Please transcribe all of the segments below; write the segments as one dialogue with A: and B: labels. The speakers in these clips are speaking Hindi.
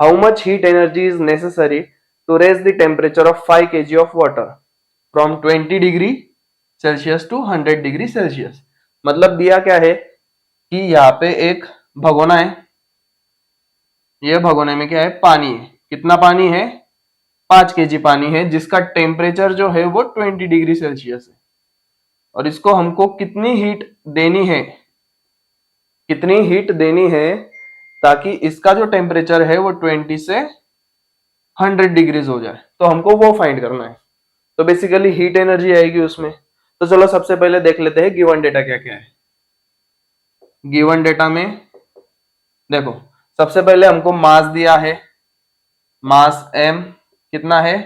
A: How much heat energy is necessary to raise the temperature of 5 kg of water from 20 degree Celsius to 100 degree Celsius. मतलब दिया क्या है कि यहाँ पे एक भगोना है, ये भगोने में क्या है, पानी है। कितना पानी है? 5 kg पानी है, जिसका टेम्परेचर जो है वो 20 डिग्री सेल्सियस है। और इसको हमको कितनी हीट देनी है, कितनी हीट देनी है ताकि इसका जो टेम्परेचर है वो 20 से 100 डिग्रीज हो जाए, तो हमको वो फाइंड करना है। तो बेसिकली हीट एनर्जी आएगी उसमें। तो चलो सबसे पहले देख लेते हैं गिवन डेटा क्या क्या है। गिवन डेटा में देखो, सबसे पहले हमको मास दिया है, मास m कितना है,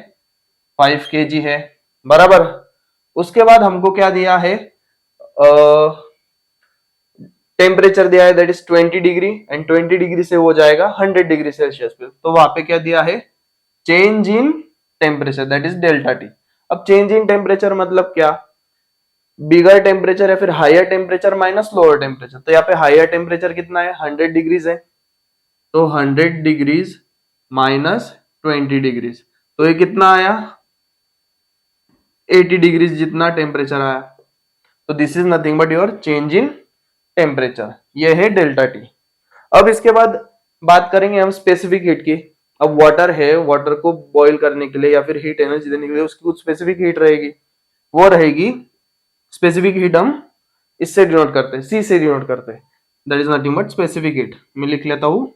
A: 5 kg है, बराबर। उसके बाद हमको क्या दिया है, टेम्परेचर दिया है that is 20 degree, and 20 degree से हो जाएगा 100 डिग्री सेल्सियस पे। तो वहां पे क्या दिया है, change in temperature that is delta T. अब चेंज इन टेम्परेचर मतलब क्या, बिगर टेम्परेचर या फिर higher temperature minus lower temperature. तो यहाँ पे हायर टेम्परेचर कितना है, 100 डिग्रीज है, तो 100 डिग्रीज माइनस 20 डिग्रीज, तो ये कितना आया, 80 डिग्रीज जितना टेम्परेचर आया। तो this is nothing but your change in temperature, ये है डेल्टा टी। अब इसके बाद बात करेंगे हम स्पेसिफिक हीट की। अब वाटर है, वाटर को बॉईल करने के लिए या फिर हीट एनर्जी देने के लिए उसकी कुछ स्पेसिफिक हीट रहेगी, वो रहेगी स्पेसिफिक हीट। हम इससे डिनोट करते हैं, सी से डिनोट करते हैं, that is nothing but specific heat. मैं लिख लेता हूं,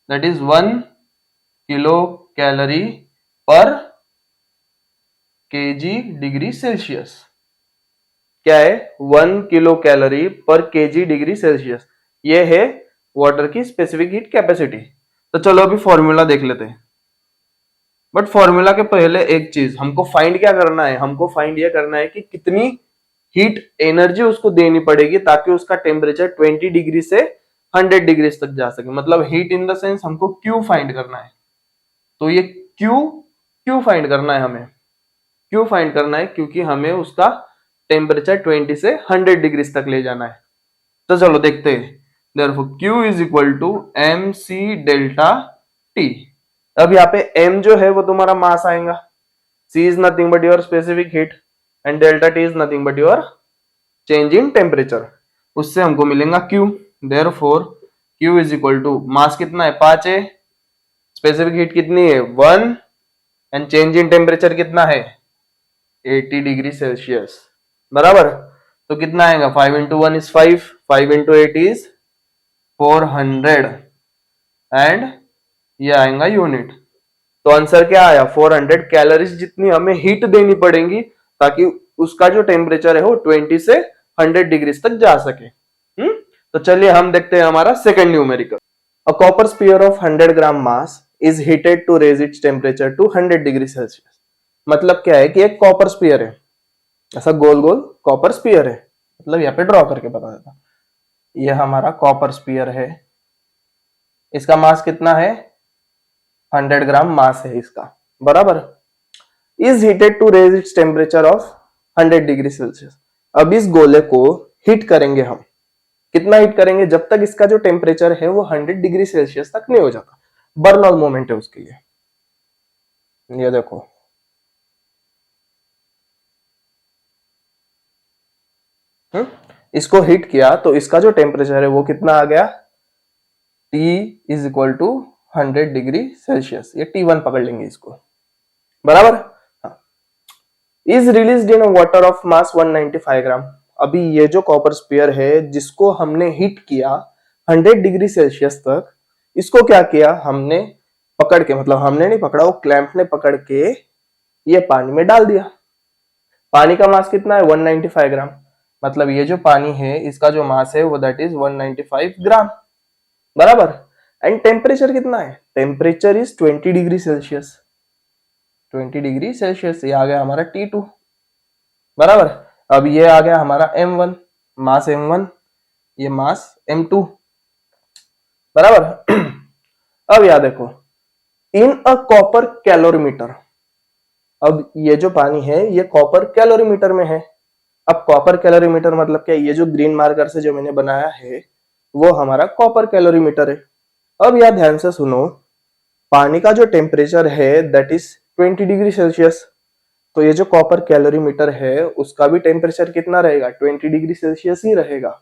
A: दैट इज 1 किलो कैलोरी पर केजी डिग्री सेल्सियस। क्या है, 1 किलो कैलोरी पर केजी डिग्री सेल्सियस, ये है वाटर की स्पेसिफिक हीट कैपेसिटी। तो चलो अभी फॉर्मूला देख लेते हैं। बट फॉर्मूला के पहले एक चीज हमको फाइंड क्या करना है, हमको फाइंड ये करना है कि कितनी हीट एनर्जी उसको देनी पड़ेगी ताकि उसका टेम्परेचर 20 डिग्री से 100 डिग्री तक जा सके। मतलब हीट इन द सेंस हमको क्यू फाइंड करना है। तो ये क्यू क्यू फाइंड करना है हमें, क्यों फाइंड करना है, क्योंकि हमें उसका टेम्परेचर 20 से 100 डिग्री तक ले जाना है। तो चलो देखते हैं। Therefore Q is equal to M C delta T. अब यहाँ पे m जो है वो तुम्हारा मास आएगा, C is nothing but your specific heat, and delta T is nothing but your change in temperature. उससे हमको मिलेगा Q। Therefore Q is equal to, mass कितना है, 5 है, स्पेसिफिक हीट कितनी है, 1, एंड चेंज इन टेम्परेचर कितना है, 80 डिग्री सेल्सियस, बराबर। तो कितना आएगा, 5 into 1 is 5, 5 into 8 is 400, and ये आएगा यूनिट। तो आंसर क्या आया, 400 कैलोरीज जितनी हमें हीट देनी पड़ेगी ताकि उसका जो टेम्परेचर है वो 20 से 100 डिग्री तक जा सके। तो चलिए हम देखते हैं हमारा second numerical. A copper sphere of 100 gram mass is heated to raise its temperature to 100 degree Celsius. मतलब क्या है कि एक कॉपर स्फीयर है, ऐसा गोल गोल कॉपर स्फीयर है, मतलब यहाँ पे ड्रॉ करके बता देता। ये हमारा कॉपर स्फीयर है, इसका मास कितना है, 100 ग्राम मास है इसका, बराबर। Is heated to raise its temperature of 100 degree Celsius. अब इस गोले को हीट करेंगे हम, कितना हीट करेंगे, जब तक इसका जो टेम्परेचर है वो 100 डिग्री सेल्सियस तक नहीं हो जाता। बर्नॉल मोमेंट है उसके लिए, ये देखो। इसको हिट किया तो इसका जो टेम्परेचर है वो कितना आ गया, T is equal to 100 degree Celsius, ये T1 पकड़ लेंगे इसको, बराबर। Is released in water of mass 195 gram. अभी ये जो कॉपर स्फीयर है जिसको हमने हिट किया 100 डिग्री सेल्सियस तक, इसको क्या किया हमने, पकड़ के, मतलब हमने नहीं पकड़ा, वो क्लैंप ने पकड़ के ये पानी में डाल दिया। पानी का मास कितना है, 195 ग्राम। मतलब ये जो पानी है इसका जो मास है वो दैट इज 195 ग्राम, बराबर। एंड टेम्परेचर कितना है, temperature is 20 degree Celsius, 20 degree Celsius, ये आ गया हमारा T2, बराबर। अब ये आ गया हमारा M1, मास M1, ये मास M2, बराबर। अब याद देखो, इन अ कॉपर कैलोरीमीटर, अब ये जो पानी है ये कॉपर कैलोरीमीटर में है। अब कॉपर कैलोरीमीटर मतलब क्या, ये जो ग्रीन मार्कर से जो मैंने बनाया है वो हमारा कॉपर कैलोरीमीटर है। अब यह ध्यान से सुनो, पानी का जो टेम्परेचर है दैट इज 20 डिग्री सेल्सियस। तो ये जो कॉपर कैलोरीमीटर है उसका भी टेम्परेचर कितना रहेगा, 20 डिग्री सेल्सियस ही रहेगा।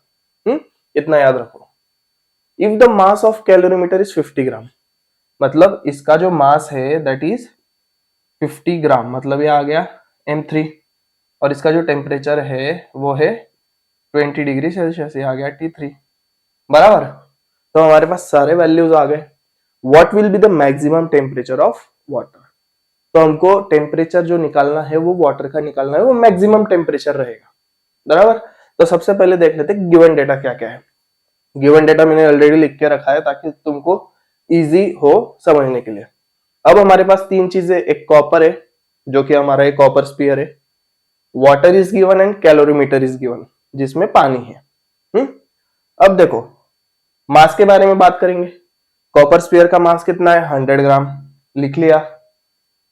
A: इतना याद रखो। If the mass of calorimeter is 50 ग्राम, मतलब इसका जो मास है दैट इज 50 ग्राम, मतलब ये आ गया M3, और इसका जो टेम्परेचर है वो है 20 डिग्री सेल्सियस, ये आ गया T3। बराबर। तो हमारे पास सारे वैल्यूज आ गए। What will be the maximum temperature of water, तो हमको टेम्परेचर जो निकालना है वो वाटर का निकालना है, वो मैक्सिमम टेम्परेचर रहेगा। बराबर। तो सबसे पहले देख लेते हैं गिवन डेटा क्या क्या है। गिवन डेटा मैंने ऑलरेडी लिख के रखा है ताकि तुमको इजी हो समझने के लिए। अब हमारे पास तीन चीजें, एक कॉपर है जो कि हमारा एक कॉपर स्पीयर है, water is given and calorimeter is given जिसमें पानी है। अब देखो मास के बारे में बात करेंगे। कॉपर स्पीयर का मास कितना है, 100 ग्राम, लिख लिया।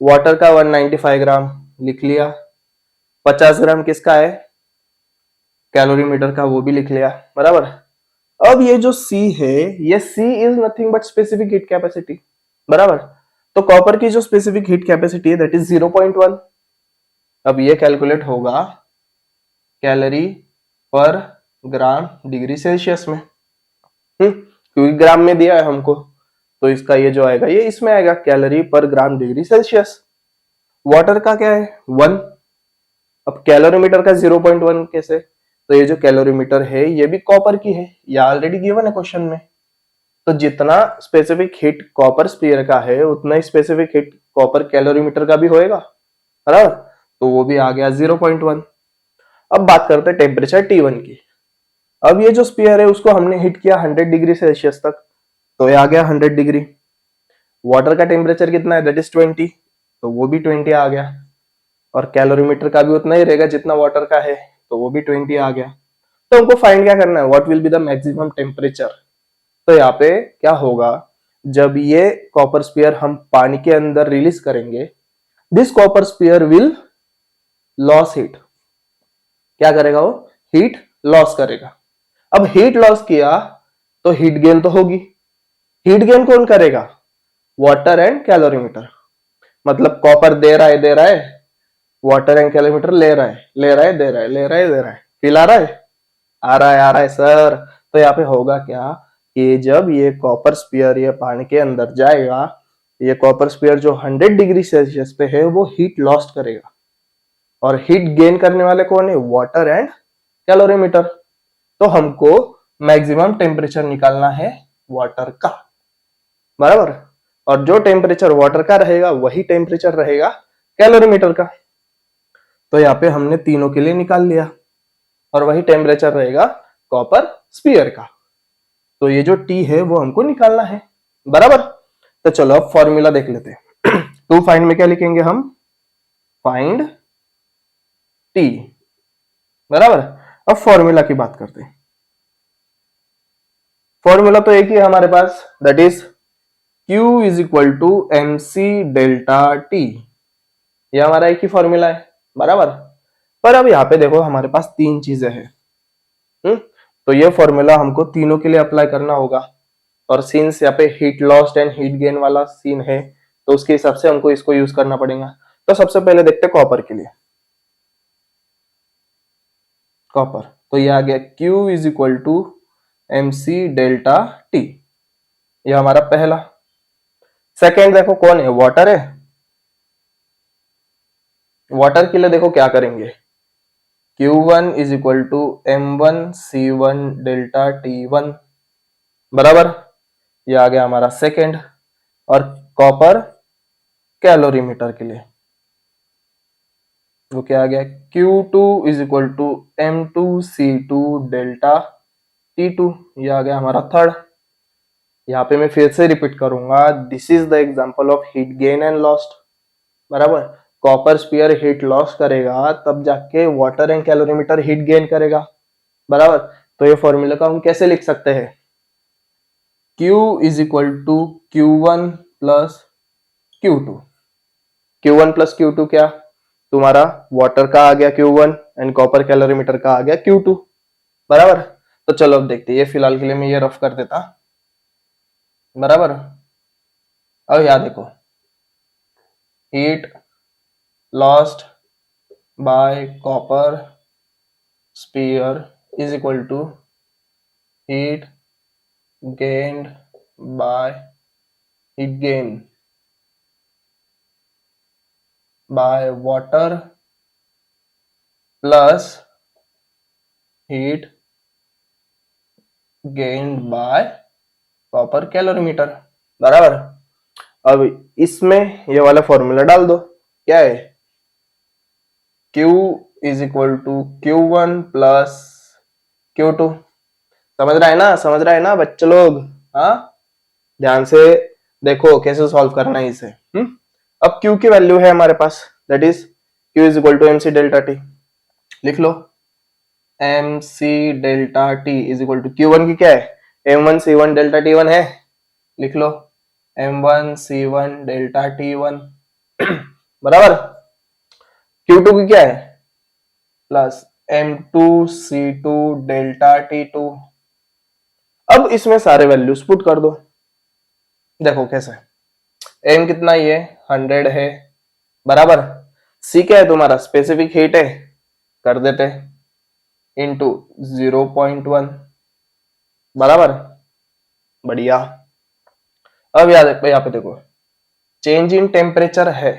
A: वाटर का 195 ग्राम, लिख लिया। 50 ग्राम किसका है, कैलोरीमीटर का, वो भी लिख लिया। बराबर। अब ये जो C है, ये C is nothing but specific heat capacity. बराबर। तो कॉपर की जो स्पेसिफिक हीट कैपेसिटी है दैट इज 0.1। अब ये कैलकुलेट होगा कैलोरी पर ग्राम डिग्री सेल्सियस में, क्योंकि ग्राम में दिया है हमको, तो इसका ये जो आएगा ये इसमें आएगा, कैलोरी पर ग्राम डिग्री सेल्सियस। वाटर का क्या है 1, अब कैलोरीमीटर का 0.1 कैसे, तो ये जो कैलोरीमीटर है ये भी कॉपर की है, ये ऑलरेडी गिवन है क्वेश्चन में। तो जितना स्पेसिफिक हीट कॉपर स्पीयर का है उतना ही स्पेसिफिक हीट कॉपर कैलोरीमीटर का भी होएगा। बराबर। तो वो भी आ गया 0.1। अब बात करते हैं टेम्परेचर T1 की। अब ये जो स्पीयर है उसको हमने हीट किया 100 डिग्री सेल्सियस तक, तो ये आ गया 100 डिग्री। वाटर का टेम्परेचर कितना है दैट इज 20, तो वो भी 20 आ गया, और कैलोरीमीटर का भी उतना ही रहेगा जितना वाटर का है, तो वो भी 20 आ गया। तो हमको फाइंड क्या करना है, what will be the maximum temperature. तो यहाँ पे क्या होगा, जब ये कॉपर स्पीयर हम पानी के अंदर रिलीज करेंगे, this copper spear will loss heat. क्या करेगा वो, हीट लॉस करेगा। अब हीट लॉस किया तो हीट गेन तो होगी। हीट गेन कौन करेगा, वाटर एंड कैलोरीमीटर। मतलब कॉपर दे रहा है, वाटर एंड कैलोरीमीटर ले रहा है, ले रहा है, दे रहा है, ले रहा है, दे रहा है, फील आ रहा है, आ रहा है सर। तो यहाँ पे होगा क्या कि जब ये कॉपर स्पीयर ये पानी के अंदर जाएगा, ये कॉपर स्पीयर जो 100 डिग्री सेल्सियस पे है वो हीट लॉस्ट करेगा, और हीट गेन करने वाले कौन है, वाटर एंड कैलोरीमीटर। तो हमको मैक्सिमम टेम्परेचर निकालना है वाटर का। बराबर। और जो टेम्परेचर वाटर का रहेगा वही टेम्परेचर रहेगा कैलोरीमीटर का। तो यहाँ पे हमने तीनों के लिए निकाल लिया, और वही टेम्परेचर रहेगा कॉपर स्पीयर का। तो ये जो T है वो हमको निकालना है। बराबर। तो चलो अब फॉर्मूला देख लेते हैं। टू फाइंड में क्या लिखेंगे हम, फाइंड T। बराबर। अब फॉर्मूला की बात करते हैं। फॉर्मूला तो एक ही है हमारे पास, that is Q is equal to MC delta T। ये हमारा एक ही फॉर्मूला है। बराबर। पर अब यहाँ पे देखो हमारे पास तीन चीजें हैं, तो ये फॉर्मूला हमको तीनों के लिए अप्लाई करना होगा, और सिंस यहाँ पे heat lost and heat gain वाला सीन है तो उसके हिसाब से हमको इसको यूज करना पड़ेगा। तो सबसे पहले देखते हैं कॉपर के लिए। कॉपर, तो ये आ गया Q is equal to MC delta T, ये हमारा पहला। सेकेंड देखो कौन है, वाटर है। वाटर के लिए देखो क्या करेंगे, Q1 is equal to M1 C1 delta T1। बराबर। ये आ गया हमारा सेकेंड। और कॉपर कैलोरीमीटर के लिए वो क्या आ गया, Q2 is equal to M2 C2 delta T2। ये आ गया हमारा थर्ड। यहाँ पे मैं फिर से रिपीट करूंगा, this is the example of heat gain and lost. बराबर। कॉपर स्पीयर हीट लॉस करेगा तब जाके water and calorimeter heat gain करेगा। बराबर। तो ये फॉर्मूला को हम कैसे लिख सकते हैं, Q is equal to Q1 plus Q2। Q1 plus Q2 क्या, तुम्हारा वाटर का आ गया Q1 एंड कॉपर कैलोरीमीटर का आ गया Q2। बराबर। तो चलो अब देखते हैं, ये फिलहाल के लिए मैं ये रफ कर देता, बराबर। अब याद देखो, heat lost by copper sphere is equal to heat gained by heat gain by water plus heat gained by copper calorimeter, बराबर। अब इसमें ये वाला फॉर्मूला डाल दो, क्या है, Q is equal to Q1 plus Q2। समझ रहा है ना, समझ रहा है ना बच्चे लोग? हाँ, ध्यान से देखो कैसे सॉल्व करना है इसे। अब Q की वैल्यू है हमारे पास, that is Q is equal to MC delta T। लिख लो, MC delta T is equal to Q1 की क्या है, M1 C1 डेल्टा T1 है, लिख लो M1 C1 डेल्टा T1 बराबर। Q2 की क्या है, plus M2 C2 delta T2। अब इसमें सारे वैल्यूज पुट कर दो, देखो कैसे। M कितना ये 100 है, बराबर। C क्या है तुम्हारा, स्पेसिफिक हीट है, कर देते इंटू 0.1, बराबर, बढ़िया। अब याद है यहाँ पे देखो, चेंज इन टेम्परेचर है,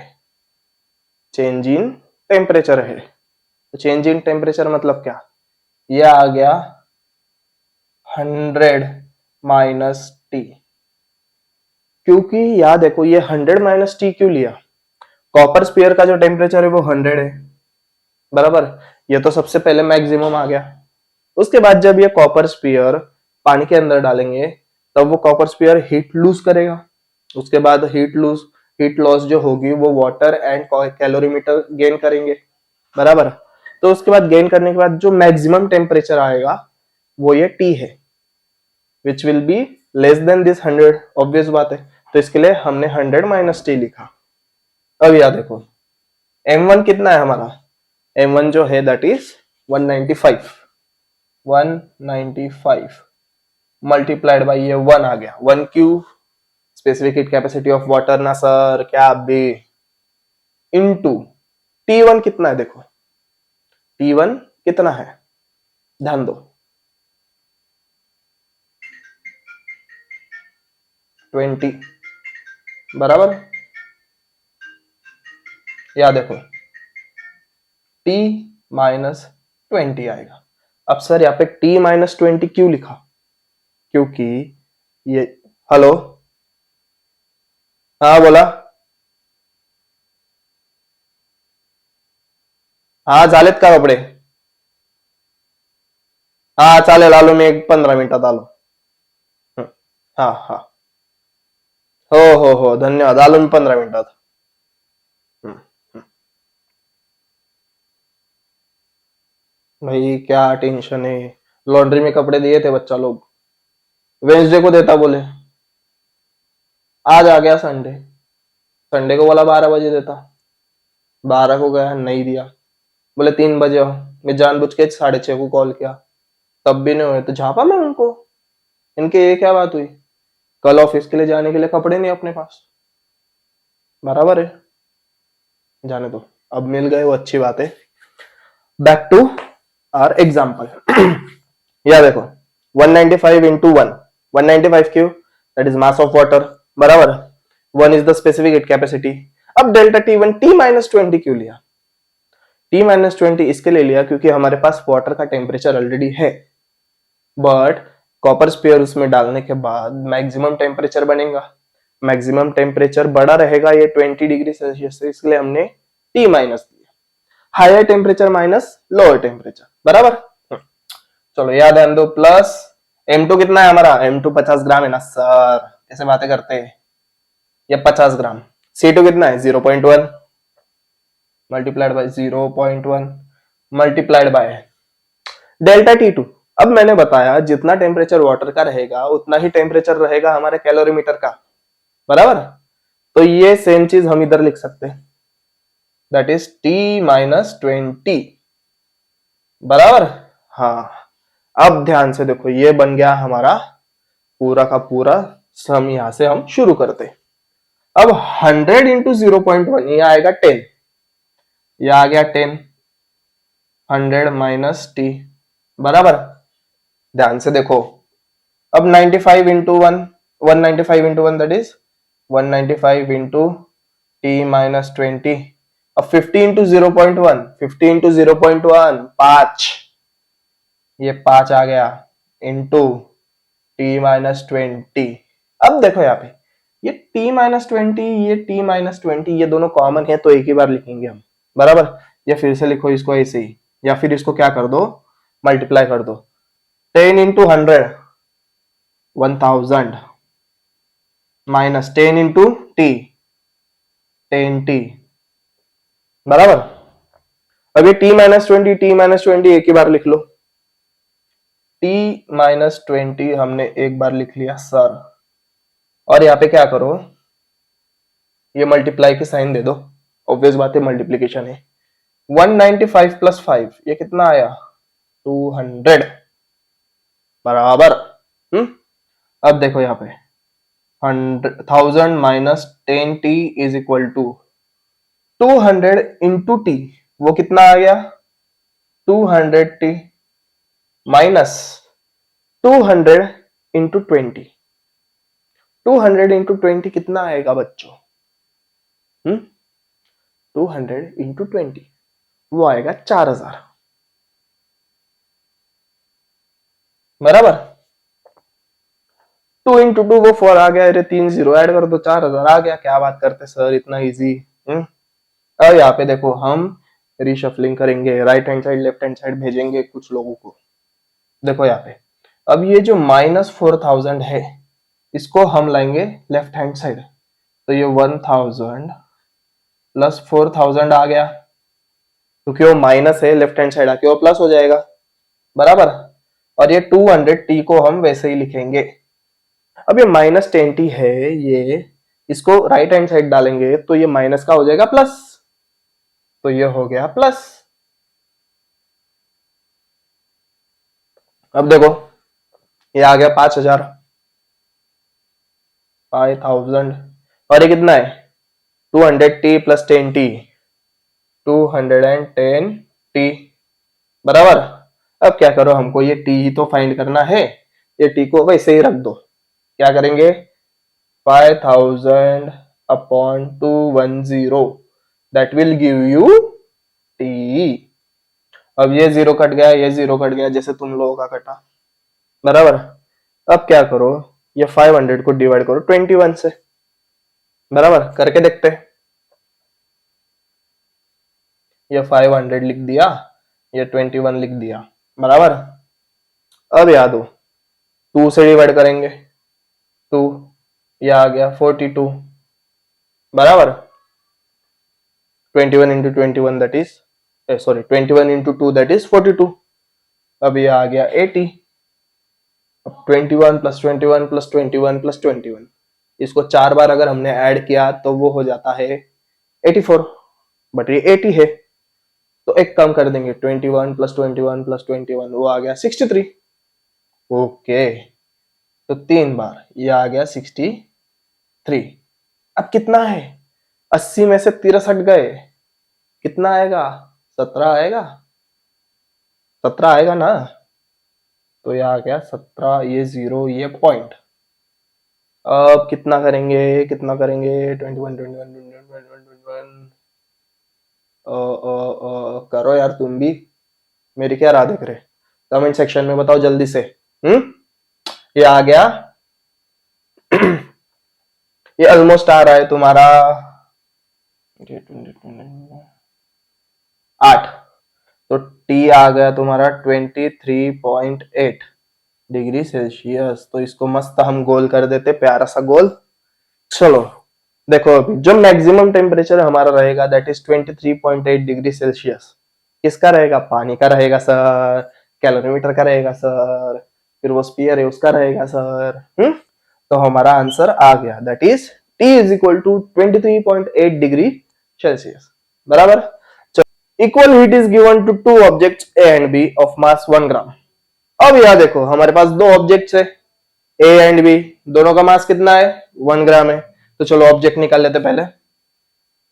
A: चेंज इन टेम्परेचर है, तो चेंज इन टेम्परेचर मतलब क्या, ये आ गया 100 माइनस टी। क्योंकि याद देखो ये 100 माइनस टी क्यों लिया, कॉपर स्पीयर का जो टेम्परेचर है वो 100 है, बराबर। ये तो सबसे पहले मैक्सिमम आ गया, उसके बाद जब ये कॉपर स्पीयर पानी के अंदर डालेंगे तब वो कॉपर स्पीयर हीट लूज करेगा, उसके बाद हीट लॉस जो होगी वो वाटर एंड कैलोरीमीटर गेन करेंगे, बराबर। तो उसके बाद गेन करने के बाद जो मैक्सिमम टेम्परेचर आएगा वो ये टी है, which will be less than this 100, obvious बात है। तो इसके लिए हमने 100 माइनस टी लिखा। अब याद देखो M1 कितना है हमारा, M1 जो है दैट इज 195, 195 मल्टीप्लाइड बाई ये 1 आ गया, 1 Q specific heat capacity of water ना सर, क्या बे, इनटू T1 कितना है, देखो T1 कितना है, ध्यान दो 20, बराबर। या देखो T माइनस 20 आएगा। अब सर यहाँ पे T माइनस 20 क्यों लिखा, क्योंकि ये, हेलो, हाँ बोला, हाँ झालेत का कपडे, हा चालेल आलो मी, एक 15 मिनिटात आलो। हा हा, हो हो हो धन्यवाद, आलो मी 15 मिनिटात। भाई क्या टेंशन है, लॉन्ड्री में कपड़े दिए थे बच्चा लोग, वेंसडे को देता बोले, आज आ गया संडे, संडे को बोला 12 बजे देता, 12 को गया नहीं दिया, बोले 3 बजे आओ, मैं जानबूझ के 6:30 को कॉल किया, तब भी नहीं हुए, तो झापा मैं उनको, इनके ये क्या बात हुई, कल ऑफिस के लिए जाने के लिए कपड़े नहीं अपने पास, बराबर है, जाने दो, अब मिल गए वो अच्छी बात है। बैक टू आर एग्जाम्पल, या देखो 195 इंटू 1, 195 क्यों, that is mass of water, बराबर, 1 is the specific heat capacity. अब डेल्टा T1 T माइनस 20 क्यों लिया, T माइनस 20 इसके लिए लिया क्योंकि हमारे पास वाटर का टेम्परेचर ऑलरेडी है, बट कॉपर स्पीयर उसमें डालने के बाद मैक्सिमम टेम्परेचर बनेगा, मैक्सिमम टेम्परेचर बड़ा रहेगा ये 20 डिग्री सेल्सियस से, इसलिए हमने T माइनस दिया, higher temperature minus lower temperature, बराबर। चलो याद ध्यान दो, प्लस M2 कितना है हमारा, M2 50 ग्राम है ना सर, कैसे बातें करते हैं, ये 50 ग्राम। C2 कितना है 0.1 multiplied by 0.1 multiplied by delta T2। अब मैंने बताया जितना टेम्परेचर वाटर का रहेगा उतना ही टेम्परेचर रहेगा हमारे कैलोरीमीटर का, बराबर। तो ये सेम चीज हम इधर लिख सकते हैं, दैट इज T माइनस 20, बराबर। हाँ, अब ध्यान से देखो, ये बन गया हमारा पूरा का पूरा सम। यहां से हम शुरू करते। अब 100 इंटू 0.1, ये आएगा 10, ये आ गया 10, 100 माइनस टी, बराबर। ध्यान से देखो, अब 95 into one, 195 into one that is 195 into T minus 20। अब 50 इंटू 0.1, 50 इंटू 0.1 5, ये 5 आ गया, इंटू टी माइनस 20। अब देखो यहाँ पे ये t माइनस 20, ये t माइनस 20, ये दोनों कॉमन है तो एक ही बार लिखेंगे हम, बराबर। या फिर से लिखो इसको ऐसे ही, या फिर इसको क्या कर दो, मल्टीप्लाई कर दो। 10 into 100 1000 minus 10 into T 10t, बराबर। अब ये t माइनस 20 एक ही बार लिख लो। t माइनस 20 हमने एक बार लिख लिया सर, और यहाँ पे क्या करो, ये मल्टीप्लाई के साइन दे दो, ऑब्वियस बात है मल्टीप्लीकेशन है। 195 प्लस 5 ये कितना आया, 200, बराबर। अब देखो यहाँ पे 1000 minus 10t is equal to 200 into T, वो कितना आ गया 200t माइनस 200 इंटू 20, 200 इंटू 20 कितना आएगा बच्चों, 200 इंटू 20 वो आएगा 4000, बराबर। 2 इंटू 2 वो 4 आ गया, अरे 3 जीरो ऐड कर दो 4000 आ गया। क्या बात करते सर, इतना इजी। अब यहाँ पे देखो हम रिशफलिंग करेंगे, right hand side left hand side भेजेंगे कुछ लोगों को। देखो यहाँ पे अब ये जो माइनस 4000 है इसको हम लाएंगे लेफ्ट हैंड साइड, तो ये 1000 प्लस 4000 आ गया, क्योंकि वो माइनस है लेफ्ट हैंड साइड आके वो प्लस हो जाएगा, बराबर। और ये 200t को हम वैसे ही लिखेंगे। अब ये माइनस 10t है, ये इसको राइट हैंड साइड डालेंगे तो ये माइनस का हो जाएगा प्लस, तो ये हो गया प्लस। अब देखो ये आ गया 5000, 5000, और ये कितना है 200t प्लस 10t, 210t, बराबर। अब क्या करो, हमको ये t ही तो फाइंड करना है, ये t को वैसे ही रख दो। क्या करेंगे 5000 upon 210, that will give you t। अब ये जीरो कट गया, ये जीरो कट गया, जैसे तुम लोगों का कटा, बराबर। अब क्या करो, ये 500 को डिवाइड करो 21 से, बराबर। करके देखते हैं, ये 500 लिख दिया, ये 21 लिख दिया, बराबर। अब याद हो 2 से डिवाइड करेंगे 2, ये आ गया 42, बराबर। 21 into 21 that is, sorry 21 into 2 that is 42। अब ये आ गया 80। अब 21 प्लस 21 प्लस 21 प्लस 21, इसको 4 बार अगर हमने ऐड किया तो वो हो जाता है 84, बट ये 80 है तो एक कम कर देंगे, 21 प्लस 21 प्लस 21 वो आ गया 63। ओके, तो 3 बार ये आ गया 63। अब कितना है, 80 में से 63 हट गए, कितना आएगा 17 आएगा, 17 आएगा ना, तो ये आ गया 17, ये जीरो, ये पॉइंट। अब कितना करेंगे, कितना करेंगे 21 21 21 21, करो यार तुम भी, मेरी क्या राह देख रहे, कमेंट सेक्शन में बताओ जल्दी से। ये आ गया ये ऑलमोस्ट आ रहा है तुम्हारा 8, तो टी आ गया तुम्हारा 23.8 डिग्री सेल्सियस। तो इसको मस्त हम गोल कर देते, प्यारा सा गोल। चलो देखो अभी जो मैक्सिमम टेम्परेचर हमारा रहेगा दैट इज 23.8 डिग्री सेल्सियस, किसका रहेगा, पानी का रहेगा सर, कैलोरीमीटर का रहेगा सर, फिर वो स्फीयर है उसका रहेगा सर। तो हमारा आंसर आ गया, that is T is equal to 23.8 degree Celsius, बराबर। Equal heat is given to two objects A and B of mass 1 gram. अब यहां देखो हमारे पास दो ऑब्जेक्ट्स है, ए एंड बी, दोनों का मास कितना है 1 ग्राम है। तो चलो ऑब्जेक्ट निकाल लेते पहले।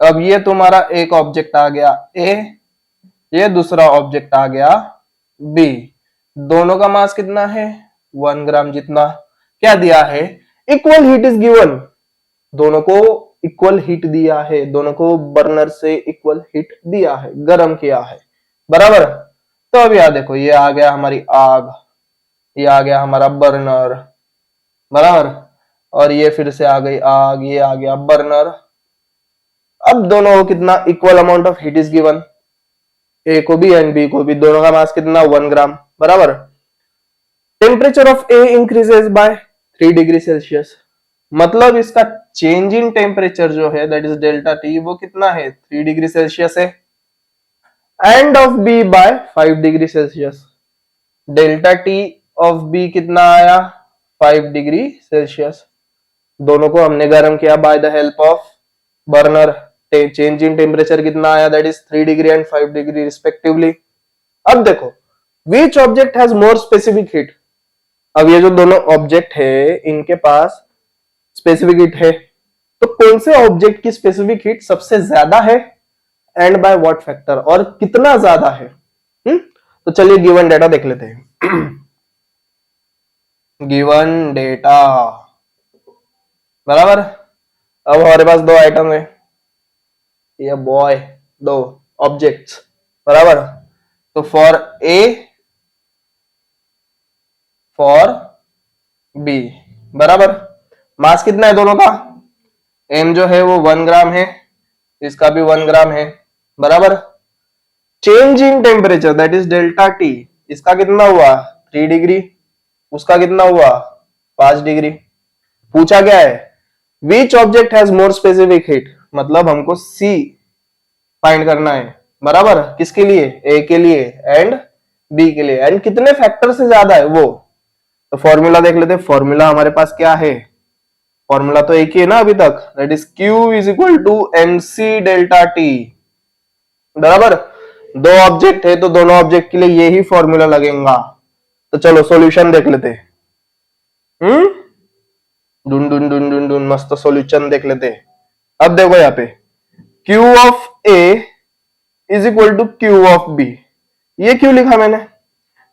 A: अब ये तुम्हारा एक ऑब्जेक्ट आ गया ए, ये दूसरा ऑब्जेक्ट आ गया बी, दोनों का मास कितना है 1 ग्राम जितना। क्या दिया है, इक्वल हीट इज गिवन, दोनों को इक्वल हीट दिया है, दोनों को बर्नर से इक्वल हीट दिया है, गर्म किया है, बराबर। तो अब यहां देखो ये आ गया हमारी आग, ये आ गया हमारा बर्नर, बराबर, और ये फिर से आ गई आग, ये आ गया बर्नर। अब दोनों को कितना equal amount of heat is given, A को भी एंड बी को भी, दोनों का मास कितना 1 ग्राम, बराबर। Temperature of A increases by 3 degree Celsius, मतलब इसका चेंज इन टेम्परेचर जो है दैट इज डेल्टा टी, वो कितना है 3 डिग्री सेल्सियस है। And of B by 5 degree Celsius, delta T of B कितना आया 5 डिग्री सेल्सियस। दोनों को हमने गर्म किया by the help of burner, change in temperature कितना आया that is 3 degree and 5 degree respectively. अब देखो विच object has more specific heat, अब ये जो दोनों ऑब्जेक्ट है इनके पास स्पेसिफिक हीट है, तो कौन से ऑब्जेक्ट की स्पेसिफिक हीट सबसे ज्यादा है एंड बाय व्हाट फैक्टर, और कितना ज्यादा है। तो चलिए गिवन डेटा देख लेते हैं। गिवन डेटा, बराबर। अब हमारे पास दो आइटम है, ये बॉय, दो ऑब्जेक्ट्स, बराबर। तो फॉर ए, फॉर बी, बराबर। मास कितना है दोनों का, एम जो है वो 1 ग्राम है, इसका भी 1 ग्राम है, बराबर। Change in temperature that is delta T, इसका कितना हुआ 3 डिग्री, उसका कितना हुआ 5 डिग्री। पूछा क्या है, which object has more specific heat, मतलब हमको सी फाइंड करना है, बराबर। किसके लिए, ए के लिए एंड बी के लिए, एंड कितने फैक्टर से ज्यादा है वो। तो फॉर्मूला देख लेते हैं, फॉर्मूला हमारे पास क्या है, फॉर्मूला तो एक ही है ना अभी तक, that is Q is equal to mc delta T, बराबर। दो ऑब्जेक्ट है तो दोनों ऑब्जेक्ट के लिए यही फॉर्मूला लगेगा। तो चलो सॉल्यूशन देख लेते हैं। Doon done done done Doon मस्त सॉल्यूशन देख लेते हैं। अब देखो यहाँ पे Q of A is equal to Q of B, ये क्यों लिखा मैंने,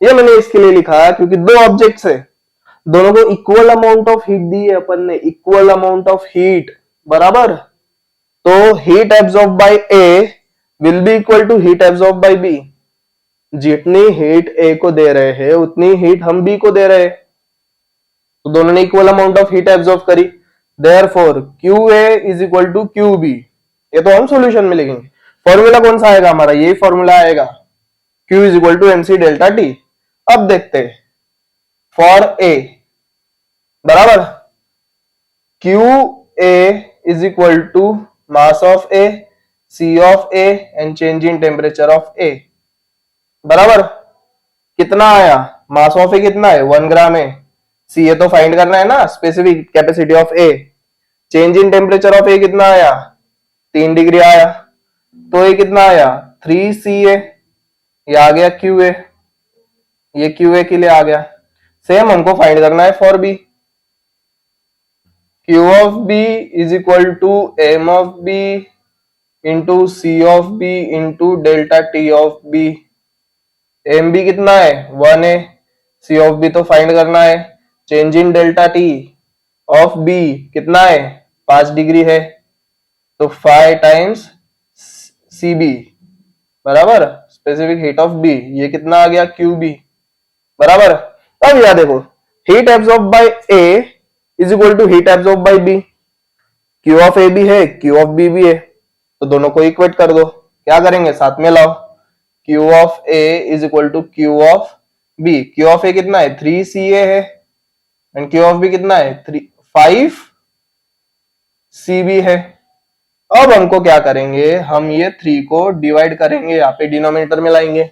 A: ये मैंने इसके लिए लिखा क्योंकि दो ऑब्जेक्ट्स है, दोनों को इक्वल अमाउंट ऑफ हीट दी है अपन ने, इक्वल अमाउंट ऑफ हीट, बराबर। तो heat absorb by A will be equal to heat absorb by B, जितनी हीट ए को दे रहे हैं उतनी हीट हम बी को दे रहे हैं, तो दोनों ने equal amount of heat absorb करी, therefore QA is equal to QB। ये तो हम सॉल्यूशन में लिखेंगे। फॉर्मूला कौन सा आएगा हमारा, यही फॉर्मूला आएगा, Q is equal to MC delta T. अब देखते हैं फॉर ए, बराबर, QA is equal to mass of A, C of A and change in temperature of A, बराबर। कितना आया, मास ऑफ ए कितना है 1 ग्राम है, सी ए तो फाइंड करना है ना, specific capacity of A. Change in temperature of A कितना आया 3 डिग्री आया, तो ये कितना आया 3 CA, ये आ गया QA, ये QA के लिए आ गया। सेम हमको फाइंड करना है for B, Q of B is equal to M of B into C of B into delta T of B. M B कितना है 1 है, सी ऑफ बी तो फाइंड करना है, change in delta T of B कितना है 5 डिग्री है, तो 5 टाइम्स सी बी, बराबर, स्पेसिफिक हीट ऑफ बी, ये कितना आ गया QB, बराबर। अब यहां देखो heat absorb by A is equal to heat absorb by B, Q of A भी है Q ऑफ बी भी है, तो दोनों को इक्वेट कर दो, क्या करेंगे साथ में लाओ, Q of A is equal to Q of B, Q of A कितना है 3CA है एंड Q ऑफ B कितना है 5CB है। अब हमको क्या करेंगे, हम ये 3 को डिवाइड करेंगे, यहाँ पे डिनोमिनेटर में लाएंगे,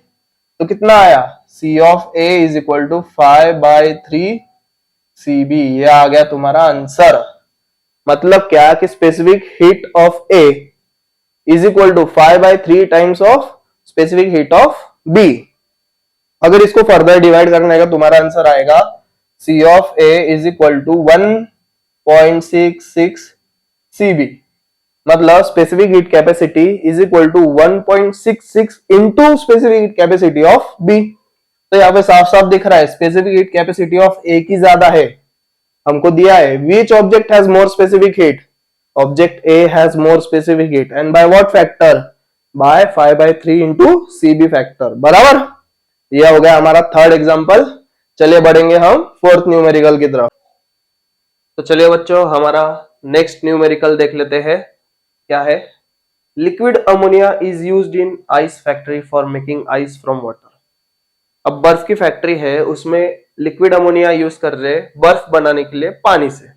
A: तो कितना आया C of A is equal to 5/3CB, ये आ गया तुम्हारा आंसर। मतलब क्या कि specific heat of A is equal to 5/3 times of specific heat of B। अगर इसको फर्दर डिवाइड करना है तुम्हारा आंसर आएगा C of A is equal to 1.66 CB, मतलब specific heat capacity is equal to 1.66 into specific heat capacity of B। तो यहाँ पे साफ साफ दिख रहा है specific heat capacity of A की ज्यादा है, हमको दिया है which object has more specific heat, object A has more specific heat and by what factor, by 5/3 into CB factor, बराबर। यह हो गया हमारा थर्ड एग्जांपल। चलिए बढ़ेंगे हम फोर्थ न्यूमेरिकल की तरफ। तो चलिए बच्चों हमारा नेक्स्ट न्यूमेरिकल देख लेते हैं क्या है। Liquid ammonia is used in ice factory for making ice from water. अब बर्फ की फैक्ट्री है उसमें लिक्विड अमोनिया यूज कर रहे बर्फ बनाने के लिए पानी से।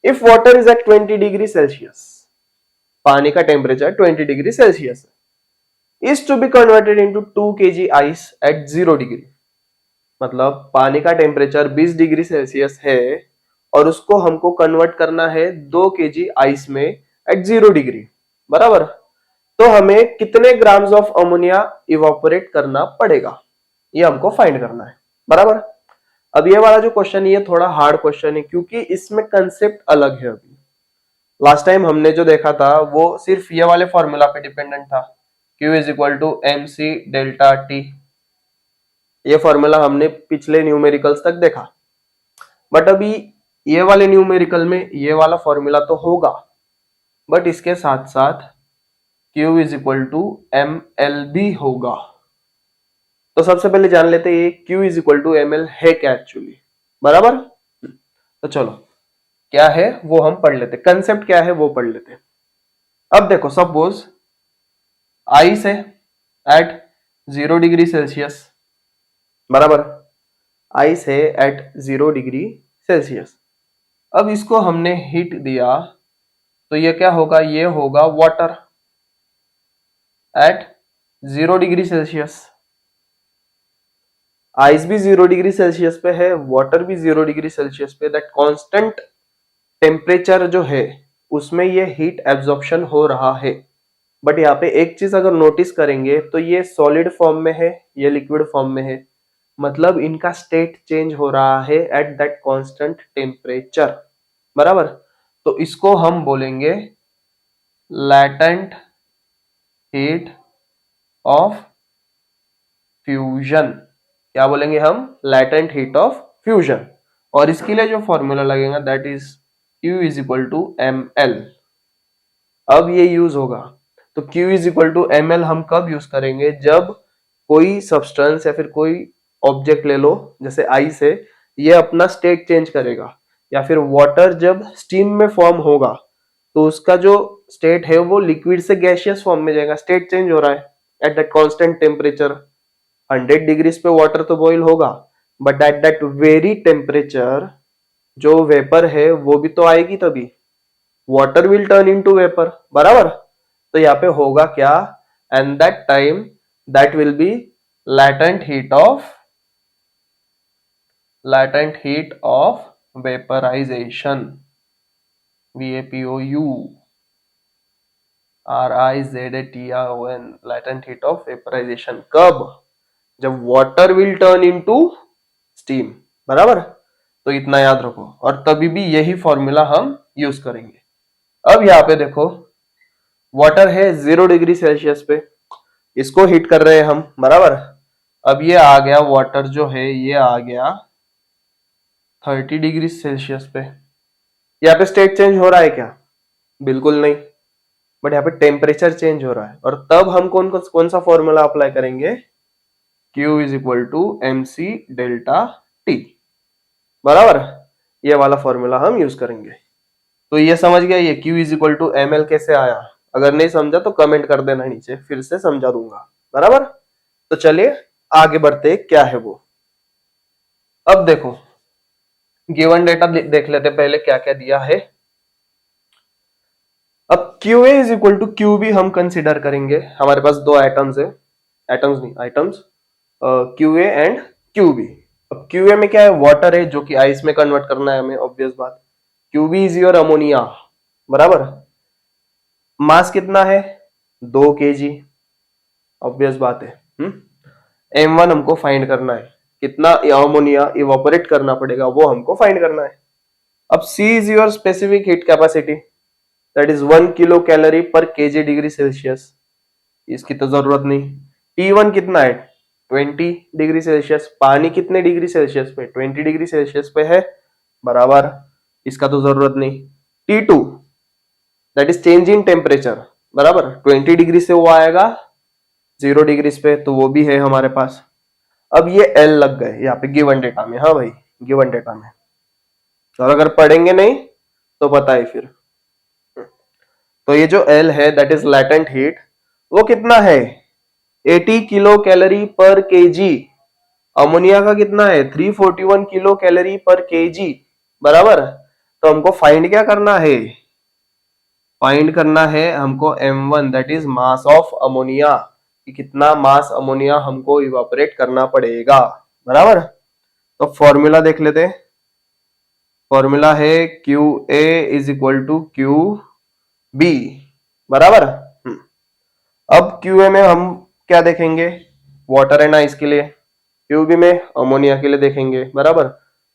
A: If water is at 20 degree Celsius, पानी का temperature 20 degree Celsius is to be converted into 2 kg ice at 0 degree. मतलब पानी का टेम्परेचर 20 डिग्री सेल्सियस है और उसको हमको कन्वर्ट करना है 2 kg आइस में एट 0 डिग्री, बराबर। तो हमें कितने ग्राम्स ऑफ अमोनिया इवापोरेट करना पड़ेगा, ये हमको फाइंड करना है, बराबर। अब ये वाला जो क्वेश्चन ये थोड़ा हार्ड क्वेश्चन है क्योंकि इसमें कंसेप्ट अलग है। अभी लास्ट टाइम हमने जो देखा था वो सिर्फ ये वाले फॉर्मूला पे डिपेंडेंट था, Q is equal to MC delta T। ये फॉर्मूला हमने पिछले न्यूमेरिकल्स तक देखा, बट अभी ये वाले न्यूमेरिकल में ये वाला फॉर्मूला तो होगा, बट इसके साथ साथ Q is equal to ML भी होगा। तो सबसे पहले जान लेते हैं ये Q is equal to ML है क्या एक्चुअली, बराबर। तो चलो क्या है वो हम पढ़ लेते, कंसेप्ट क्या है वो पढ़ लेते। अब देखो सपोज आइस है एट 0 डिग्री सेल्सियस, बराबर। आइस है एट 0 डिग्री सेल्सियस। अब इसको हमने हीट दिया तो ये क्या होगा, ये होगा water at 0 degree Celsius. Ice भी 0 डिग्री सेल्सियस पे है, वाटर भी 0 डिग्री सेल्सियस पे, दैट कांस्टेंट टेम्परेचर जो है उसमें ये हीट एब्जॉर्प्शन हो रहा है। बट यहाँ पे एक चीज अगर नोटिस करेंगे तो ये सॉलिड फॉर्म में है, ये लिक्विड फॉर्म में है, मतलब इनका स्टेट चेंज हो रहा है एट दैट कांस्टेंट टेम्परेचर, बराबर। तो इसको हम बोलेंगे लैटेंट हीट ऑफ फ्यूजन। क्या बोलेंगे हम, लैटेंट हीट ऑफ फ्यूजन। और इसके लिए जो फॉर्मूला लगेगा that is Q is equal to ML। अब ये यूज होगा तो Q is equal to ML हम कब यूज करेंगे, जब कोई सब्सटेंस या फिर कोई ऑब्जेक्ट ले लो जैसे आइस है, ये अपना स्टेट चेंज करेगा, या फिर वाटर जब स्टीम में फॉर्म होगा तो उसका जो स्टेट है वो लिक्विड से गैसियस फॉर्म में जाएगा, स्टेट चेंज हो रहा है at that constant temperature. 100 degrees पे वाटर तो बॉईल होगा, but at that very temperature जो वेपर है वो भी तो आएगी, तभी water will turn into vapour, बराबर। तो यहाँ पे होगा क्या, and that time that will be latent heat of vaporization, VAPOURIZATION, latent heat of vaporization। कब, जब water will turn into steam, बराबर। तो इतना याद रखो और तभी भी यही फॉर्मूला हम यूज करेंगे। अब यहाँ पे देखो वाटर है 0 डिग्री सेल्सियस पे, इसको हीट कर रहे हैं हम, बराबर। अब ये आ गया वाटर जो है ये आ गया 30 डिग्री सेल्सियस पे। यहाँ पे स्टेट चेंज हो रहा है क्या, बिल्कुल नहीं, बट यहाँ पे टेम्परेचर चेंज हो रहा है। और तब हम कौन सा फॉर्मूला अप्लाई करेंगे, Q is equal to MC delta T, बराबर। ये वाला फॉर्मूला हम यूज करेंगे। तो ये समझ गया ये Q is equal to ML कैसे आया, अगर नहीं समझा तो कमेंट कर देना नीचे, फिर से समझा दूंगा, बराबर। तो चलिए आगे बढ़ते क्या है वो। अब देखो गिवन डेटा देख लेते पहले क्या क्या दिया है। अब QA is equal to QB हम कंसिडर करेंगे, हमारे पास दो एटम्स है, एटम्स नहीं आइटम्स, QA एंड QB। अब QA में क्या है, वाटर है जो कि आइस में कन्वर्ट करना है हमें, ऑब्वियस बात। QB इज योर अमोनिया, बराबर। मास कितना है, 2 kg, ऑब्वियस बात है। M1 हमको फाइंड करना है, कितना अमोनिया इवापोरेट करना पड़ेगा वो हमको फाइंड करना है। अब C is your specific heat capacity, that is 1 kilo calorie पर केजी डिग्री सेल्सियस, इसकी तो जरूरत नहीं। T1 कितना है, 20 डिग्री सेल्सियस। पानी कितने डिग्री सेल्सियस पे, 20 डिग्री सेल्सियस पे है, बराबर, इसका तो जरूरत नहीं। T2 that is change in temperature, बराबर, 20 डिग्री से वो आएगा 0 डिग्री पे, तो वो भी है हमारे पास। अब ये L लग गए यहाँ पे गिवन डेटा में, हाँ भाई गिवन डेटा में, और अगर पढ़ेंगे नहीं तो पता है फिर। तो ये जो L है दैट इज लैटेंट हीट, वो कितना है, 80 किलो कैलोरी पर केजी। अमोनिया का कितना है, 341 किलो कैलोरी पर केजी, बराबर। तो हमको फाइंड क्या करना है, फाइंड करना है हमको M1 that is mass of ammonia, कि कितना मास अमोनिया हमको इवापोरेट करना पड़ेगा, बराबर। तो फॉर्मूला देख लेते हैं, फॉर्मूला है QA is equal to QB, बराबर। अब QA में हम क्या देखेंगे, वाटर एंड आइस के लिए, QB में अमोनिया के लिए देखेंगे, बराबर।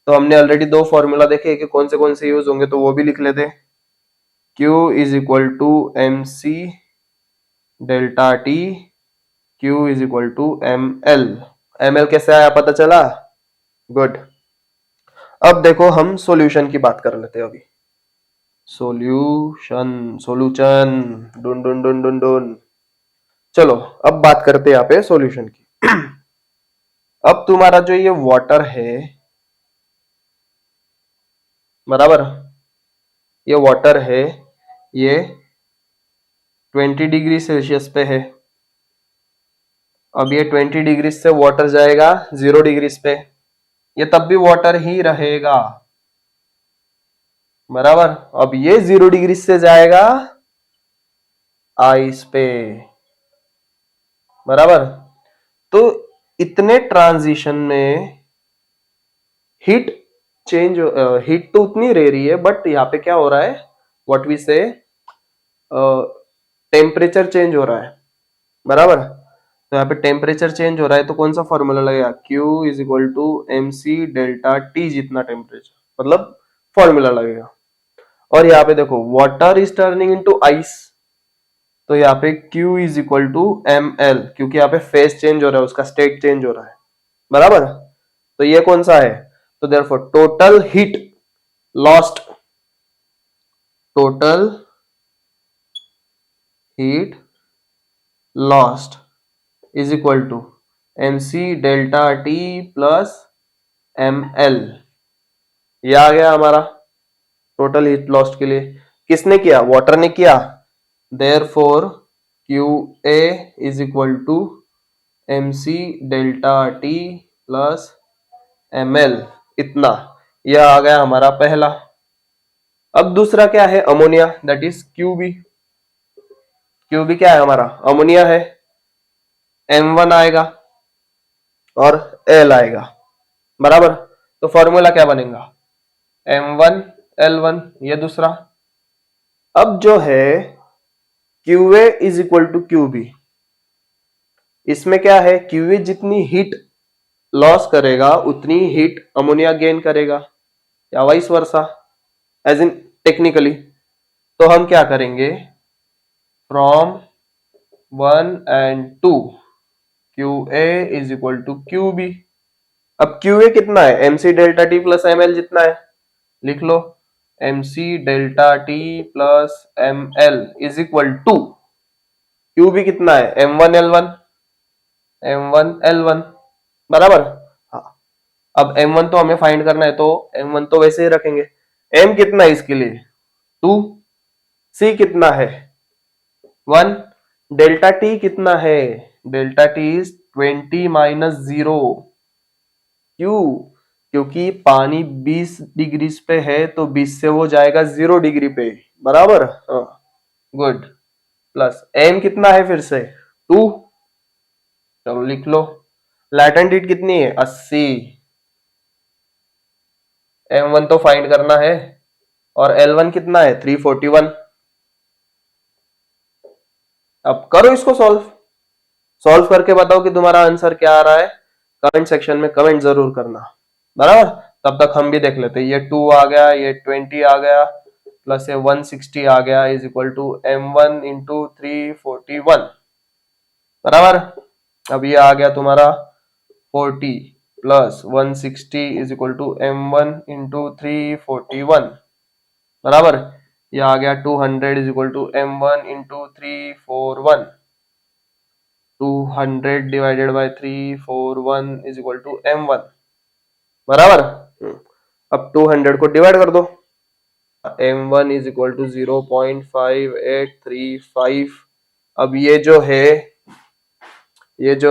A: तो हमने ऑलरेडी दो फॉर्मूला देखे कि कौन से यूज होंगे, तो वो भी लिख लेते हैं। Q is equal to MC delta T, Q is equal to ML। ML कैसे आया पता चला, गुड। अब देखो हम सॉल्यूशन की बात कर लेते हैं अभी। सॉल्यूशन, सॉल्यूशन, डुन डुन डुन डुन डुन। चलो अब बात करते हैं यहाँ पे सॉल्यूशन की। अब तुम्हारा जो ये वाटर है, बराबर, ये वाटर है, ये 20 डिग्री सेल्सियस पे है। अब ये 20 डिग्री से वाटर जाएगा 0 डिग्री पे, ये तब भी वाटर ही रहेगा, बराबर। अब ये 0 डिग्री से जाएगा आइस पे, बराबर। तो इतने ट्रांजिशन में हीट चेंज, हीट तो उतनी रह रही है, बट यहाँ पे क्या हो रहा है, व्हाट वी से, टेम्परेचर चेंज हो रहा है, बराबर। तो यहाँ पे टेम्परेचर चेंज हो रहा है, तो कौन सा फॉर्मूला लगेगा, Q is equal to MC delta T, जितना टेम्परेचर, मतलब फॉर्मूला लगेगा। और यहाँ पे देखो water is turning into ice, तो यहाँ पे Q is equal to ML, क्योंकि यहाँ पे फेज चेंज हो रहा है, उसका स्टेट चेंज हो रहा है, बराबर। तो ये कौन सा है, तो therefore total heat lost, total heat lost is equal to MC delta T plus ML। ये आ गया हमारा टोटल हीट लॉस्ट के लिए। किसने किया, वाटर ने किया, therefore QA is equal to MC delta T plus ML, इतना। यह आ गया हमारा पहला। अब दूसरा क्या है, ammonia, that is QB। QB क्या है हमारा, अमोनिया है, M1 आएगा और L आएगा, बराबर। तो फॉर्मूला क्या बनेगा, M1 L1, ये दूसरा। अब जो है QA is equal to QB, इसमें क्या है, QA जितनी हीट लॉस करेगा उतनी हीट अमोनिया गेन करेगा, या vice versa, as in technically. तो हम क्या करेंगे, from 1 and 2 QA is equal to QB। अब QA कितना है, MC delta T plus ML जितना है, लिख लो, MC delta T plus ML is equal to QB कितना है, M1 L1, M1 L1, बराबर। हाँ, अब M1 तो हमें फाइंड करना है, तो M1 तो वैसे ही रखेंगे। M कितना है इसके लिए, 2, C कितना है, 1, डेल्टा T कितना है, डेल्टा T इज 20 माइनस 0। क्यों, क्योंकि पानी 20 डिग्री पे है, तो 20 से वो जाएगा 0 डिग्री पे, बराबर। हाँ, गुड। प्लस M कितना है फिर से, 2, चलो लिख लो। लैटेंट हीट कितनी है, 80। M1 तो फाइंड करना है, और L1 कितना है, 341। अब करो इसको सॉल्व, सॉल्व करके बताओ कि तुम्हारा आंसर क्या आ रहा है, कमेंट सेक्शन में कमेंट जरूर करना, बराबर। तब तक हम भी देख लेते हैं। ये 2 आ गया, ये 20 आ गया, प्लस ये 160 आ गया, is equal to m1 into 341, बराबर। अब ये आ गया तुम्हारा 40 plus 160 is equal to m1 into 341, बराबर। ये आ गया 200 is equal to m1 into 341, 200 divided by 341 is equal to m1, बराबर। अब 200 को डिवाइड कर दो, m1 इज इक्वल टू 0.5835। अब ये जो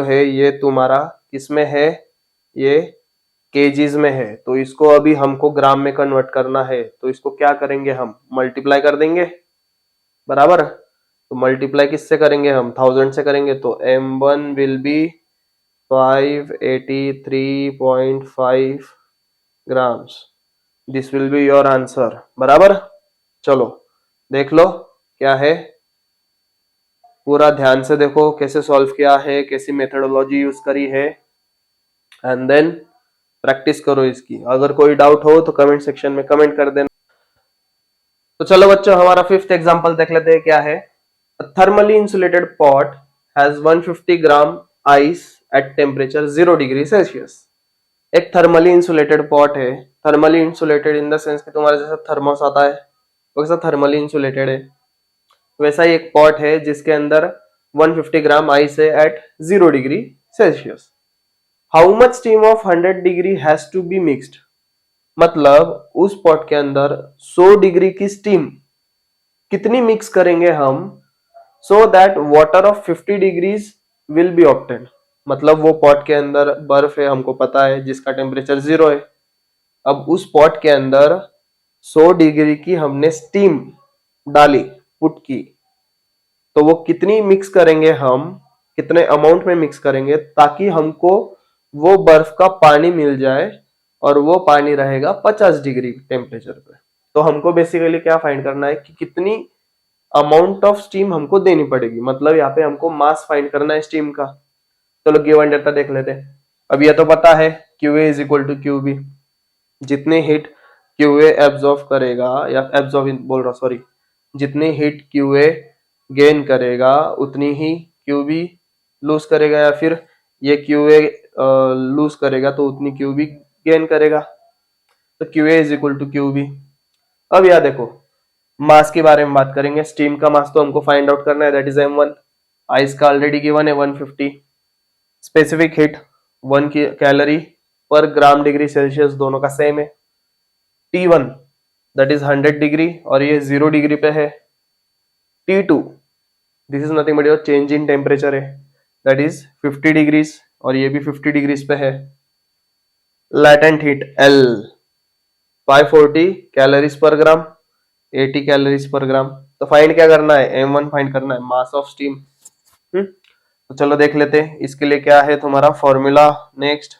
A: है ये तुम्हारा किसमें है, ये केजीज में है, तो इसको अभी हमको ग्राम में कन्वर्ट करना है, तो इसको क्या करेंगे, हम मल्टीप्लाई कर देंगे, बराबर। तो मल्टीप्लाई किससे करेंगे, हम 1000 से करेंगे, तो m1 will be 583.5 grams, this will be your answer, बराबर। चलो देख लो क्या है, पूरा ध्यान से देखो कैसे सॉल्व किया है, कैसी मेथोडोलॉजी यूज करी है, एंड देन प्रैक्टिस करो इसकी। अगर कोई डाउट हो तो कमेंट सेक्शन में कमेंट कर देना। तो चलो बच्चों, हमारा 5th एग्जांपल देख लेते हैं क्या है। Thermally insulated pot has 150 gram ice at temperature 0 degree Celsius. एक थर्मली इंसुलेटेड पॉट है, thermally insulated in the sense कि तुम्हारे जैसा थर्मोस आता है वैसा थर्मली इंसुलेटेड है, वैसा ही एक पॉट है जिसके अंदर 150 ग्राम आइस है at 0 degree Celsius. How much steam of 100 degree has to be mixed, मतलब उस पॉट के अंदर 100 डिग्री की स्टीम कितनी मिक्स करेंगे हम, so that water of 50 degrees will be obtain. मतलब वो पॉट के अंदर बर्फ है, हमको पता है, जिसका टेम्परेचर 0 है। अब उस पॉट के अंदर 100 डिग्री की हमने स्टीम डाली, पुट की, तो वो कितनी मिक्स करेंगे हम, कितने अमाउंट में मिक्स करेंगे ताकि हमको वो बर्फ का पानी मिल जाए, और वो पानी रहेगा 50 डिग्री टेम्परेचर पे। तो हमको बेसिकली क्या फाइंड करना है कि कितनी अमाउंट ऑफ स्टीम हमको देनी पड़ेगी, मतलब यहाँ पे हमको मास फाइंड करना है स्टीम का। चलो गिवन डेटा देख लेते हैं। अब ये तो पता है QA is equal to QB, जितनी हीट QA एब्जॉर्ब करेगा, या एब्जॉर्ब बोल रहा सॉरी, जितनी हीट QA गेन करेगा उतनी ही QB लूज करेगा, या फिर ये QA लूज करेगा तो उतनी QB गेन करेगा। तो QA is equal to QB। अब यह देखो, मास के बारे में बात करेंगे। स्टीम का मास तो हमको फाइंड आउट करना है, दैट इज m1। आइस का ऑलरेडी गिवन है 150। स्पेसिफिक हीट 1 कैलोरी पर ग्राम डिग्री सेल्सियस, दोनों का सेम है। T1 दैट इज 100 डिग्री और ये 0 डिग्री पे है। T2 this is nothing but your change in temperature है, दैट इज 50 डिग्रीज और ये भी 50 डिग्रीज पे है। लैटेंट हीट L 540 कैलोरीज पर ग्राम, 80 कैलोरीज पर ग्राम। तो फाइंड क्या करना है, m1 फाइंड करना है, मास ऑफ स्टीम। तो चलो देख लेते हैं इसके लिए क्या है तुम्हारा फॉर्मूला। नेक्स्ट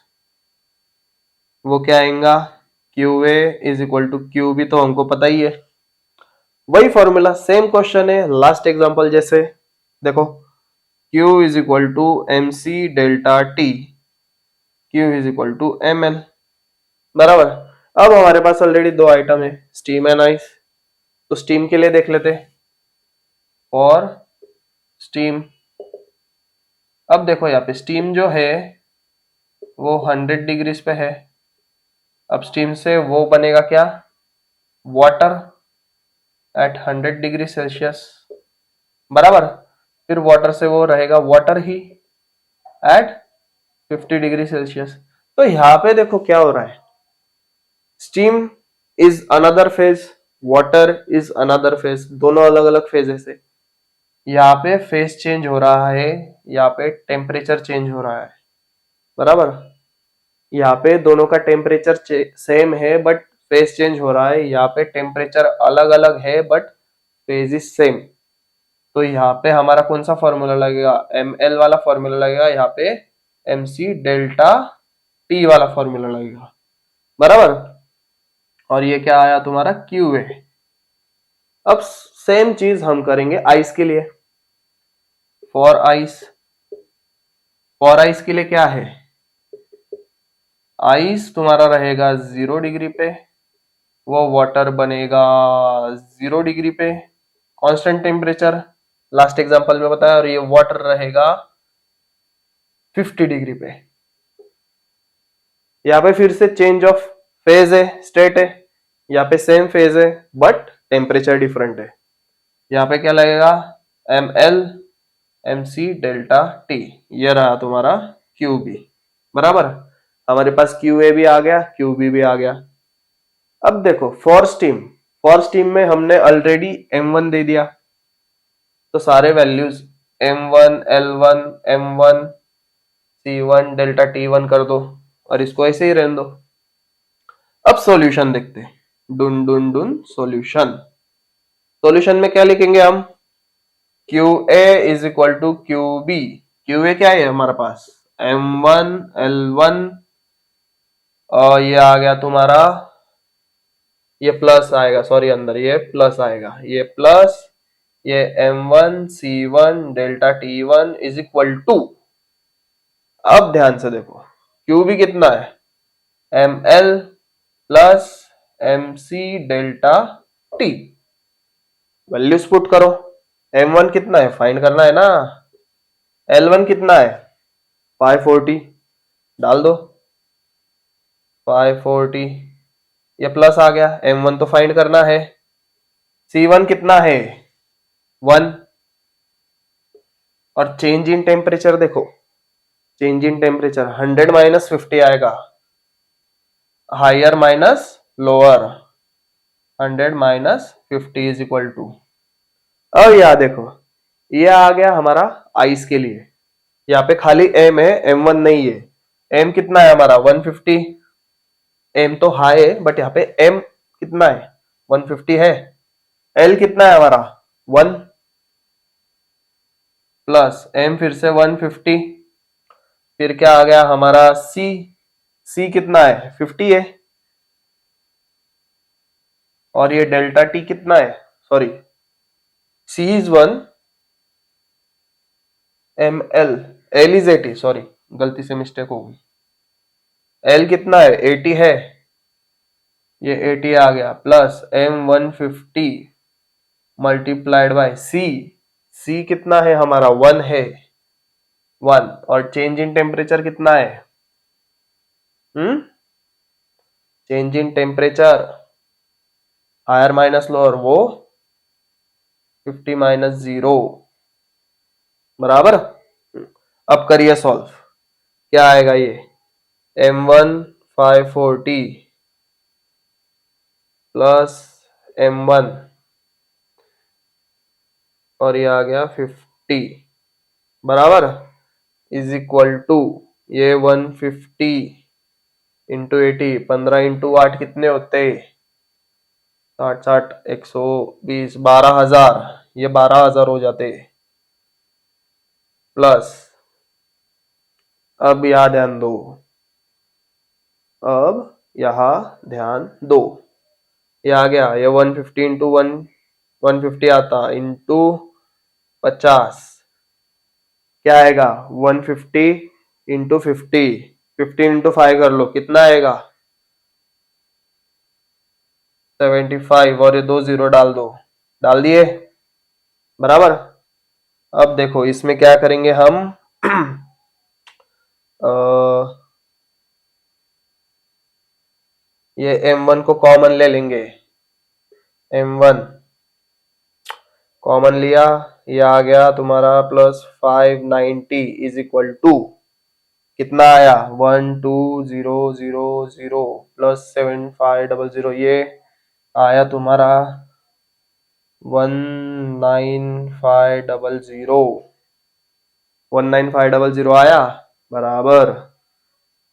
A: वो क्या आएगा, QA is equal to QB, तो हमको पता ही है, वही फॉर्मूला, सेम क्वेश्चन है लास्ट एग्जांपल जैसे। देखो Q is equal to MC delta T, Q is equal to ML, बराबर। अब हमारे पास ऑलरेडी दो आइटम है, स्टीम एंड आइस, तो स्टीम के लिए देख लेते हैं। और स्टीम, अब देखो यहाँ पे स्टीम जो है वो 100 डिग्रीज पे है। अब स्टीम से वो बनेगा क्या, वाटर एट 100 डिग्री सेल्सियस, बराबर। फिर वाटर से वो रहेगा वाटर ही एट 50 डिग्री सेल्सियस। तो यहाँ पे देखो क्या हो रहा है, steam is another phase, water is another phase, दोनों अलग अलग फेजेस है। यहाँ पे फेज चेंज हो रहा है, यहाँ पे टेम्परेचर चेंज हो रहा है, बराबर। यहाँ पे दोनों का टेम्परेचर सेम है बट फेज चेंज हो रहा है, यहाँ पे टेम्परेचर अलग अलग है बट फेज इज सेम। तो यहाँ पे हमारा कौन सा फॉर्मूला लगेगा, ML वाला फॉर्मूला लगेगा, यहाँ पे MC डेल्टा T वाला फॉर्मूला लगेगा, बराबर। और ये क्या आया तुम्हारा QA। अब सेम चीज हम करेंगे आइस के लिए। फॉर आइस फॉर आइस के लिए क्या है, आइस तुम्हारा रहेगा 0 डिग्री पे, वो वाटर बनेगा 0 डिग्री पे, कांस्टेंट टेम्परेचर लास्ट एग्जांपल में बताया, और ये वाटर रहेगा 50 डिग्री पे। यहाँ पे फिर से चेंज ऑफ फेज है, स्टेट है, यहाँ पे सेम फेज है बट टेम्परेचर डिफरेंट है। यहाँ पे क्या लगेगा, ml mc डेल्टा टी, ये रहा तुम्हारा QB। बराबर, हमारे पास QA भी आ गया, QB भी आ गया। अब देखो फॉर स्टीम में हमने ऑलरेडी M1 दे दिया, तो सारे values M1 L1 M1 C1 delta T1 कर दो और इसको ऐसे ही रहने दो। अब सॉल्यूशन देखते हैं, डुन डुन डुन सॉल्यूशन। सॉल्यूशन में क्या लिखेंगे हम, QA is equal to QB। QA क्या है हमारे पास, M1 L1, और ये आ गया तुम्हारा, ये प्लस आएगा, सॉरी अंदर ये प्लस आएगा, ये प्लस, ये M1 C1 delta T1 is equal to, अब ध्यान से देखो QB कितना है, ML plus MC delta T, values put करो। M1 कितना है फाइंड करना है ना, L1 कितना है 540, डाल दो 540, ये प्लस आ गया, M1 तो फाइंड करना है। C1 कितना है 1, और चेंज इन टेम्परेचर देखो, चेंज इन टेम्परेचर 100 माइनस 50 आएगा, higher minus lower, 100 minus 50 is equal to, अब यह देखो ये आ गया हमारा आइस के लिए, यहाँ पे खाली M है, M1 नहीं है। M कितना है हमारा 150, M तो हाई है बट यहाँ पे M कितना है 150 है। L कितना है हमारा 1 प्लस M फिर से 150, फिर क्या आ गया हमारा C कितना है 50 है, और ये डेल्टा T कितना है, sorry C is 1 ml, L is 80, sorry गलती से मिस्टेक हो गई, L कितना है 80 है, ये 80 आ गया, plus M150 multiplied by C कितना है हमारा 1 है, 1, और चेंज इन टेम्परेचर कितना है, change in temperature higher minus lower, वो 50 माइनस 0, बराबर। अब करिए सॉल्व, क्या आएगा ये M1 540 प्लस M1, और ये आ गया 50, बराबर, इज इक्वल टू, ये 150 इंटू 80, 15 इंटू 8 कितने होते, 60 60 120, 12,000, ये 12,000 हो जाते, प्लस, अब यहाँ ध्यान दो, अब यहाँ ध्यान दो, ये आ गया, ये 150 इंटू 150 आता इंटू 50, क्या आएगा 150 इंटू 50, 15 इंटू 5 कर लो, कितना आएगा 75, और ये 2 जीरो डाल दो, डाल दिए, बराबर। अब देखो इसमें क्या करेंगे हम ये M1 को कॉमन ले लेंगे, M1 कॉमन लिया, ये आ गया तुम्हारा प्लस 590 इज इक्वल टू, कितना आया 12000 प्लस 7500, ये आया तुम्हारा 19500, 19500 आया, बराबर।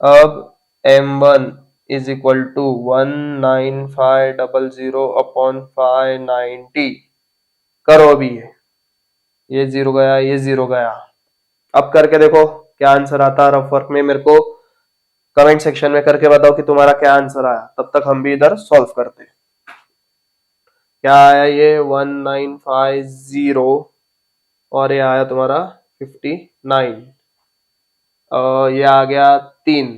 A: अब M1 is equal to 19500 upon 590, करो अभी ये जीरो गया, ये जीरो गया, अब करके देखो क्या आंसर आता। रफ वर्क में मेरे को कमेंट सेक्शन में करके बताओ कि तुम्हारा क्या आंसर आया, तब तक हम भी इधर सॉल्व करते हैं। क्या आया ये 1950, और ये आया तुम्हारा 59, ये आ गया 3,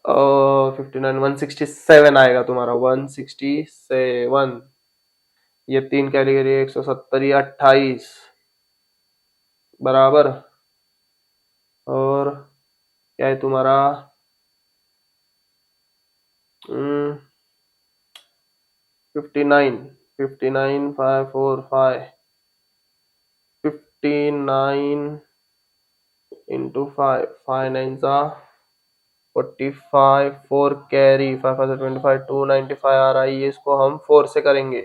A: 59, 167 आएगा तुम्हारा, 167। ये 3 कैटेगरी 170, ये 28 बराबर। और क्या है तुम्हारा 59, 59 545, 59 इंटू 5, 5 9 जा 45, 4 कैरी 5 5 25, 295 आ रहा है। ये इसको हम 4 से करेंगे,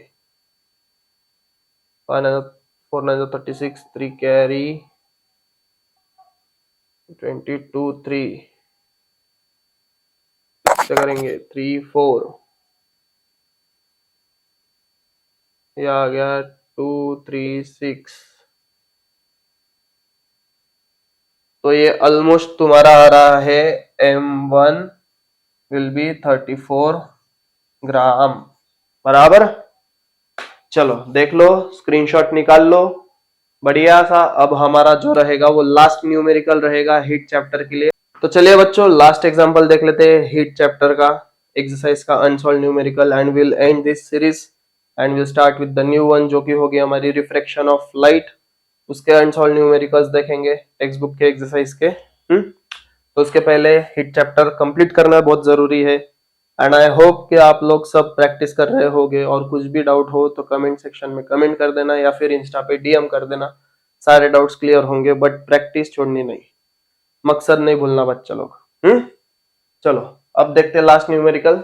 A: 5 9 4 9 36, 3 कैरी 22, 3 से करेंगे, 3 4, ये आ गया 2 3 6। तो ये ऑलमोस्ट तुम्हारा आ रहा है M1 विल बी 34 ग्राम बराबर। चलो देख लो, स्क्रीनशॉट निकाल लो, बढ़िया सा। अब हमारा जो रहेगा वो लास्ट न्यूमेरिकल रहेगा हीट चैप्टर के लिए। तो चलिए बच्चों लास्ट एग्जांपल देख लेते हैं हीट चैप्टर का, एक्सरसाइज का unsolved numerical, and will end this series and will start with the new one जो कि होगी हमारी रिफ्रैक्शन ऑफ लाइट। उसके अनसॉल्व न्यूमेरिकल्स देखेंगे टेक्स्ट बुक के एक्सरसाइज के। तो उसके पहले हिट चैप्टर कंप्लीट करना बहुत जरूरी है, एंड आई होप कि आप लोग सब प्रैक्टिस कर रहे होगे। और कुछ भी डाउट हो तो कमेंट सेक्शन में कमेंट कर देना या फिर इंस्टा पे डीएम कर देना, सारे डाउट्स क्लियर होंगे, बट प्रैक्टिस छोड़नी नहीं, मकसद नहीं भूलना बच्चा लोग। चलो अब देखते हैं last numerical.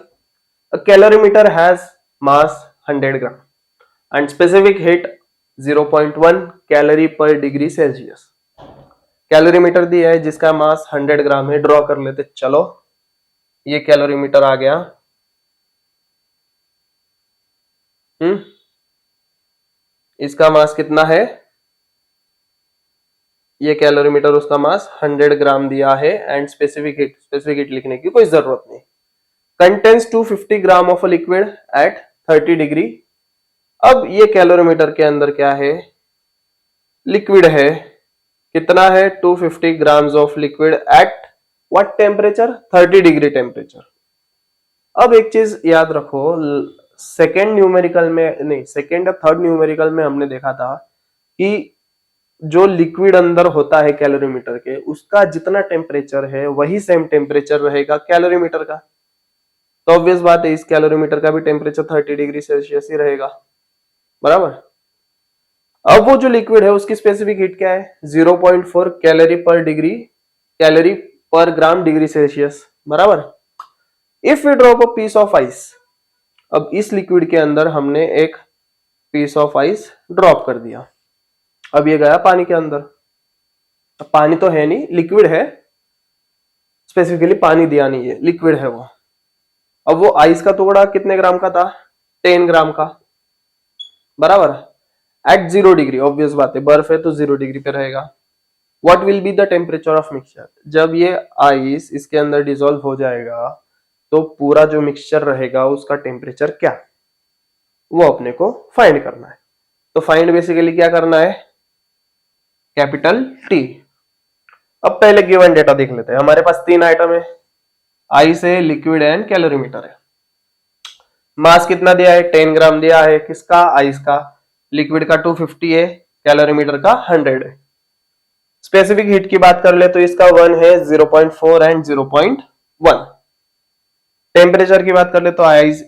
A: A calorimeter has mass 100 gram and specific heat 0.1 calorie पर डिग्री सेल्सियस। कैलोरीमीटर दिया है जिसका मास 100 ग्राम है, ड्रॉ कर लेते। चलो ये कैलोरीमीटर आ गया। इसका मास कितना है, ये कैलोरीमीटर, उसका मास 100 ग्राम दिया है, एंड स्पेसिफिक हीट लिखने की कोई जरूरत नहीं। Contains 250 gram of a liquid at 30 degree. अब ये कैलोरीमीटर के अंदर क्या है, लिक्विड है, कितना है 250 grams of liquid at what temperature, 30 degree temperature. अब एक चीज याद रखो, सेकेंड न्यूमेरिकल में नहीं, सेकेंड या थर्ड न्यूमेरिकल में हमने देखा था कि जो लिक्विड अंदर होता है कैलोरीमीटर के, उसका जितना टेम्परेचर है वही सेम टेम्परेचर रहेगा कैलोरीमीटर का। तो ऑब्वियस बात है इस कैलोरीमीटर का भी टेम्परेचर 30 डिग्री सेल्सियस ही रहेगा बराबर। अब वो जो लिक्विड है उसकी स्पेसिफिक हीट क्या है, 0.4 कैलोरी पर डिग्री, कैलोरी पर ग्राम डिग्री सेल्सियस बराबर। If we drop a piece of ice, अब इस लिक्विड के अंदर हमने एक पीस ऑफ आइस ड्रॉप कर दिया, अब ये गया पानी के अंदर। अब पानी तो है नहीं, लिक्विड है, स्पेसिफिकली पानी दिया नहीं है, लिक्विड है वो। अब वो आइस का टुकड़ा कितने ग्राम का था, 10 ग्राम का बराबर। एट 0 डिग्री, ऑब्वियस बात है बर्फ है तो 0 डिग्री पे रहेगा। What will be the temperature of mixture, जब ये आइस इसके अंदर डिसॉल्व हो जाएगा तो पूरा जो मिक्सचर रहेगा उसका टेम्परेचर क्या, वो अपने को फाइंड करना है। तो फाइंड बेसिकली क्या करना है, कैपिटल टी। अब पहले गिवन डेटा देख लेते हैं। हमारे पास 3 आइटम है, आइस है, लिक्विड एंड कैलोरीमीटर है। मास कितना दिया है, 10 ग्राम दिया है, किसका, आइस का। लिक्विड का 250 है, कैलोरीमीटर का 100 है। स्पेसिफिक हीट की बात कर ले तो इसका 1 है, 0.4 एंड 0.1। टेम्परेचर की बात कर ले तो आइस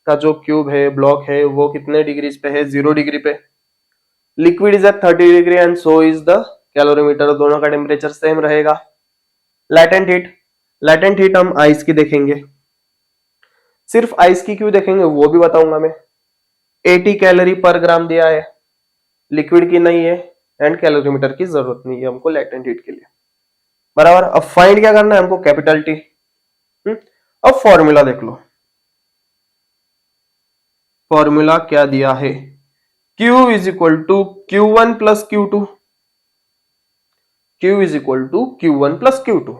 A: का जो क्यूब है, ब्लॉक है, वो कितने डिग्री पे है, 0 डिग्री पे। Liquid is at 30 degree and so is the calorimeter, दोनों का टेम्परेचर सेम रहेगा। लैटेंट हीट, लैटेंट हीट हम आइस की देखेंगे, सिर्फ आइस की क्यों देखेंगे वो भी बताऊंगा मैं। 80 कैलोरी पर ग्राम दिया है, लिक्विड की नहीं है, एंड कैलोरीमीटर की जरूरत नहीं है हमको लैटेंट हीट के लिए बराबर। अब फाइंड क्या करना है हमको, कैपिटल टी। अब फॉर्मूला देख लो, फॉर्मूला क्या दिया है, Q is equal to Q1 plus Q2, Q is equal to Q1 plus Q2।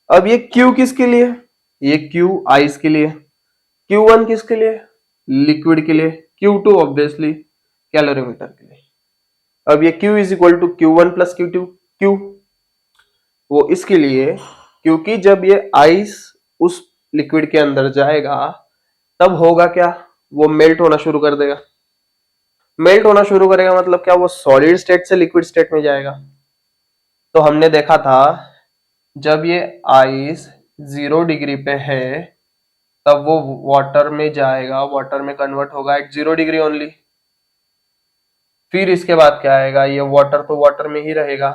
A: अब ये Q किसके लिए, ये Q आइस के लिए, Q1 किसके लिए, लिक्विड के लिए, Q2 ऑब्वियसली कैलोरीमीटर के लिए। अब ये Q is equal to Q1 plus Q2, Q वो इसके लिए क्योंकि जब ये आइस उस लिक्विड के अंदर जाएगा तब होगा क्या, वो मेल्ट होना शुरू कर देगा। मेल्ट होना शुरू करेगा मतलब क्या, वो सॉलिड स्टेट से लिक्विड स्टेट में जाएगा। तो हमने देखा था जब ये आइस 0 डिग्री पे है तब वो वाटर में जाएगा, वाटर में कन्वर्ट होगा एट 0 डिग्री ओनली। फिर इसके बाद क्या आएगा, ये वाटर तो वाटर में ही रहेगा,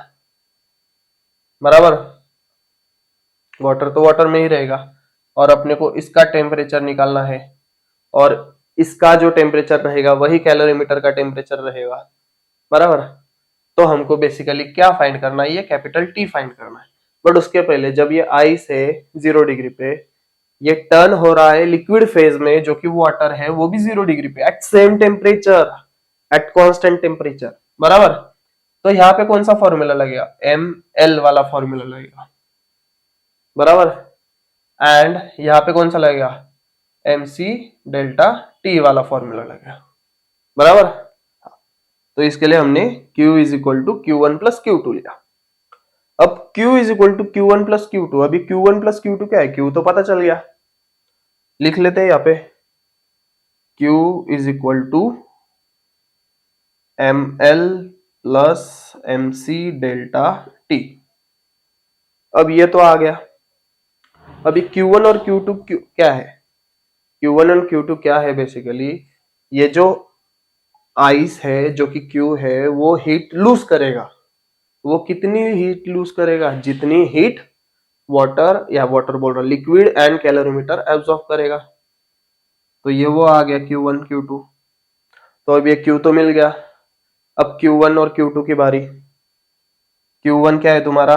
A: बराबर, वाटर तो वाटर में ही रहेगा। और अपने को इसका टेम्परेचर निकालना है और इसका जो टेम्परेचर रहेगा वही कैलोरीमीटर का टेम्परेचर रहेगा, बराबर। तो हमको बेसिकली क्या फाइंड करना है, ये कैपिटल टी फाइंड करना है। बट उसके पहले जब ये आइस है 0 डिग्री पे, ये टर्न हो रहा है लिक्विड फेज में जो कि वाटर है, वो भी 0 डिग्री पे at same temperature, at constant temperature, बराबर। तो यहाँ पे कौन सा फॉर्मूला लगेगा, एम एल वाला फॉर्मूला लगेगा, बराबर। एंड यहाँ पे कौन सा लगेगा, एम सी डेल्टा टी वाला फॉर्मूला लगेगा, बराबर। तो इसके लिए हमने Q is equal to Q one plus Q two लिया। अब Q is equal to Q one plus Q two, अभी Q one plus Q two क्या है, Q तो पता चल गया, लिख लेते हैं यहाँ पे Q is equal to M L plus M C delta T. अब ये तो आ गया। अभी Q1 और Q2 क्या है, Q1 और Q2 क्या है, बेसिकली ये जो आइस है जो कि Q है वो हीट लूज करेगा। वो कितनी हीट लूज करेगा, जितनी हीट वाटर, या वाटर बोल रहा लिक्विड एंड कैलोरीमीटर एब्जॉर्ब करेगा। तो ये वो आ गया Q1 Q2। तो अब ये Q तो मिल गया। अब Q1 और Q2 की बारी। Q1 क्या है तुम्हारा,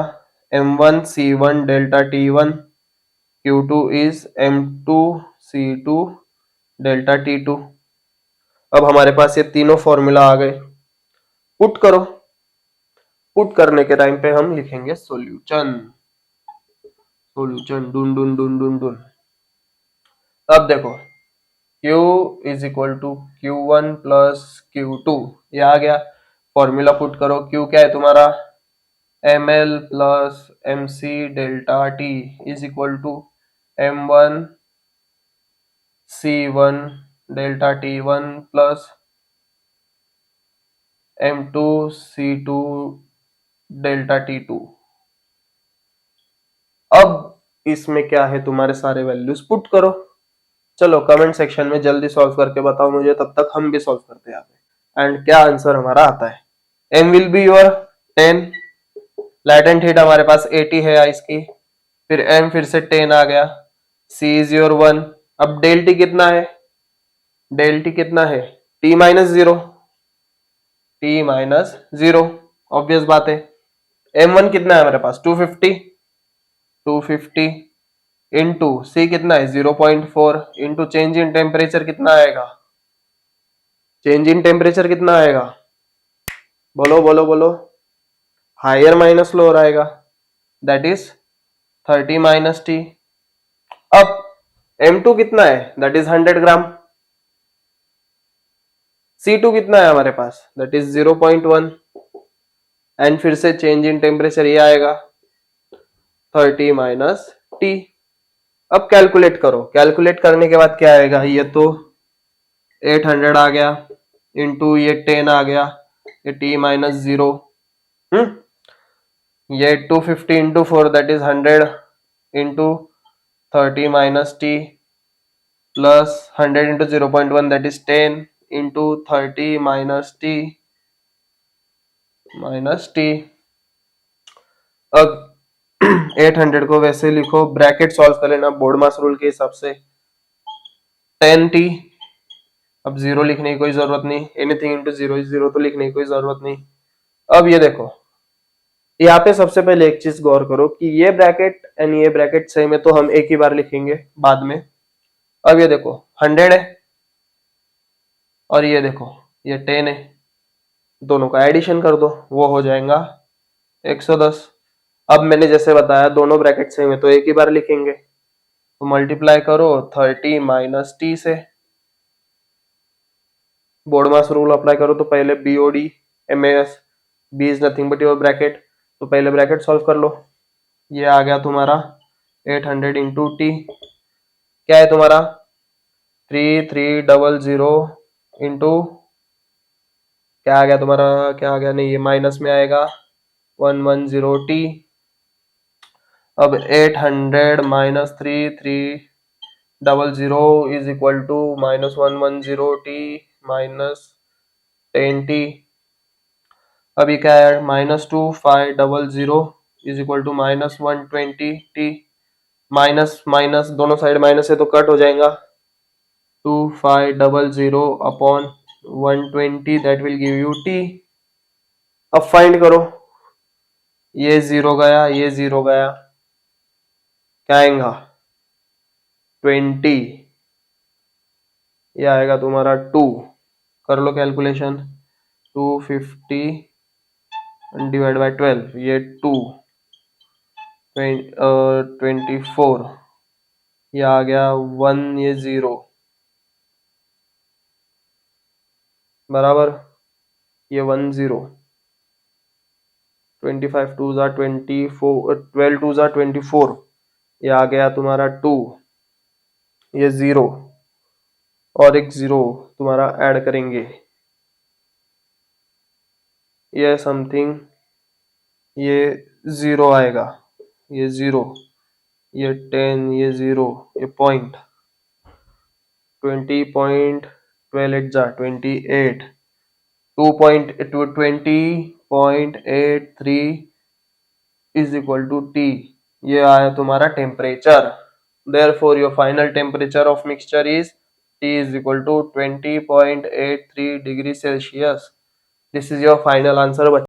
A: M1 C1 delta T1, Q2 is M2 C2 delta T2। अब हमारे पास ये तीनों फॉर्मूला आ गए, पुट करो। पुट करने के टाइम पे हम लिखेंगे solution, solution done done done done done. अब देखो Q is equal to Q one plus Q two, ये आ गया। फॉर्मूला पुट करो, Q क्या है तुम्हारा, M L plus M C delta T is equal to M one C one delta T one plus M two C two delta T two. अब इसमें क्या है, तुम्हारे सारे वैल्यूज पुट करो। चलो कमेंट सेक्शन में जल्दी सॉल्व करके बताओ मुझे, तब तक हम भी सॉल्व करते हैं यहाँ पे। एंड क्या आंसर हमारा आता है, m will be your 10, latent heat हमारे पास 80 है आइस की, फिर m फिर से 10 आ गया, c इज योर 1। अब डेल टी कितना है, डेल टी कितना है, t minus zero, t minus zero, obvious बात है। m1 कितना है हमारे पास 250, 250 इंटू सी कितना है 0.4 इंटू चेंज इन टेम्परेचर कितना आएगा, चेंज इन टेम्परेचर कितना आएगा, बोलो बोलो बोलो, हायर माइनस लोअर आएगा, दैट इज 30 माइनस टी। अब M2 कितना है, दैट इज 100 ग्राम। C2 कितना है हमारे पास, दैट इज 0.1। एंड फिर से चेंज इन टेम्परेचर ये आएगा 30 माइनस टी। अब कैलकुलेट करो, कैलकुलेट करने के बाद क्या आएगा, ये तो 800 आ गया इंटू ये 10 आ गया, ये t माइनस जीरो, ये 250 into 4 that is 100 into 30 minus T plus 100 into 0.1 that is 10 into 30 minus T minus T. अब 800 को वैसे लिखो, ब्रैकेट सॉल्व कर लेना बोर्ड मास रूल के हिसाब से, 10t। अब जीरो लिखने की कोई जरूरत नहीं, anything into zero is zero, तो लिखने की कोई जरूरत नहीं। अब ये देखो, यहाँ पे सबसे पहले एक चीज गौर करो कि ये ब्रैकेट एंड ये ब्रैकेट सेम है, तो हम एक ही बार लिखेंगे बाद में। अब ये देखो 100 है और ये देखो ये 10 है, दोनों का एडिशन कर दो, वो हो जाएगा 110। अब मैंने जैसे बताया दोनों ब्रैकेट सेम है तो एक ही बार लिखेंगे, तो मल्टीप्लाई करो 30 माइनस टी से, बोर्ड मास रूल अप्लाई करो, तो पहले BOD MAS, B is nothing but your bracket, तो पहले ब्रैकेट सॉल्व कर लो। ये आ गया तुम्हारा 800 इंटू टी, क्या है तुम्हारा 3300 इंटू, क्या आ गया तुम्हारा, क्या आ गया, नहीं ये माइनस में आएगा 110 टी। अब 800 minus 3300 is equal to minus 110 T minus 10 T. अभी क्या है, -2500 is equal to -120 T. Minus minus दोनों साइड माइनस है तो कट हो जाएगा, 2500 upon 120 that will give you T. अब फाइंड करो, ये जीरो गया, ये जीरो गया, क्या आएगा 20, ये आएगा तुम्हारा 2। कर लो कैलकुलेशन, 250 डिवाइड बाय 12, ये 2 24, ये आ गया 1, ये 0 बराबर, ये 10, 25 टू ज़ा 24, 12 टू ज़ा 24, ये आ गया तुम्हारा 2, ये 0 और एक 0 तुम्हारा ऐड करेंगे, ये समथिंग, ये 0 आएगा, ये 0, ये 10, ये 0, ये पॉइंट 20.12 जा 28, 20.83 इज इक्वल टू टी। ये आया तुम्हारा temperature. Therefore your final temperature of mixture is T is equal to 20.83 degree Celsius. This is your final answer.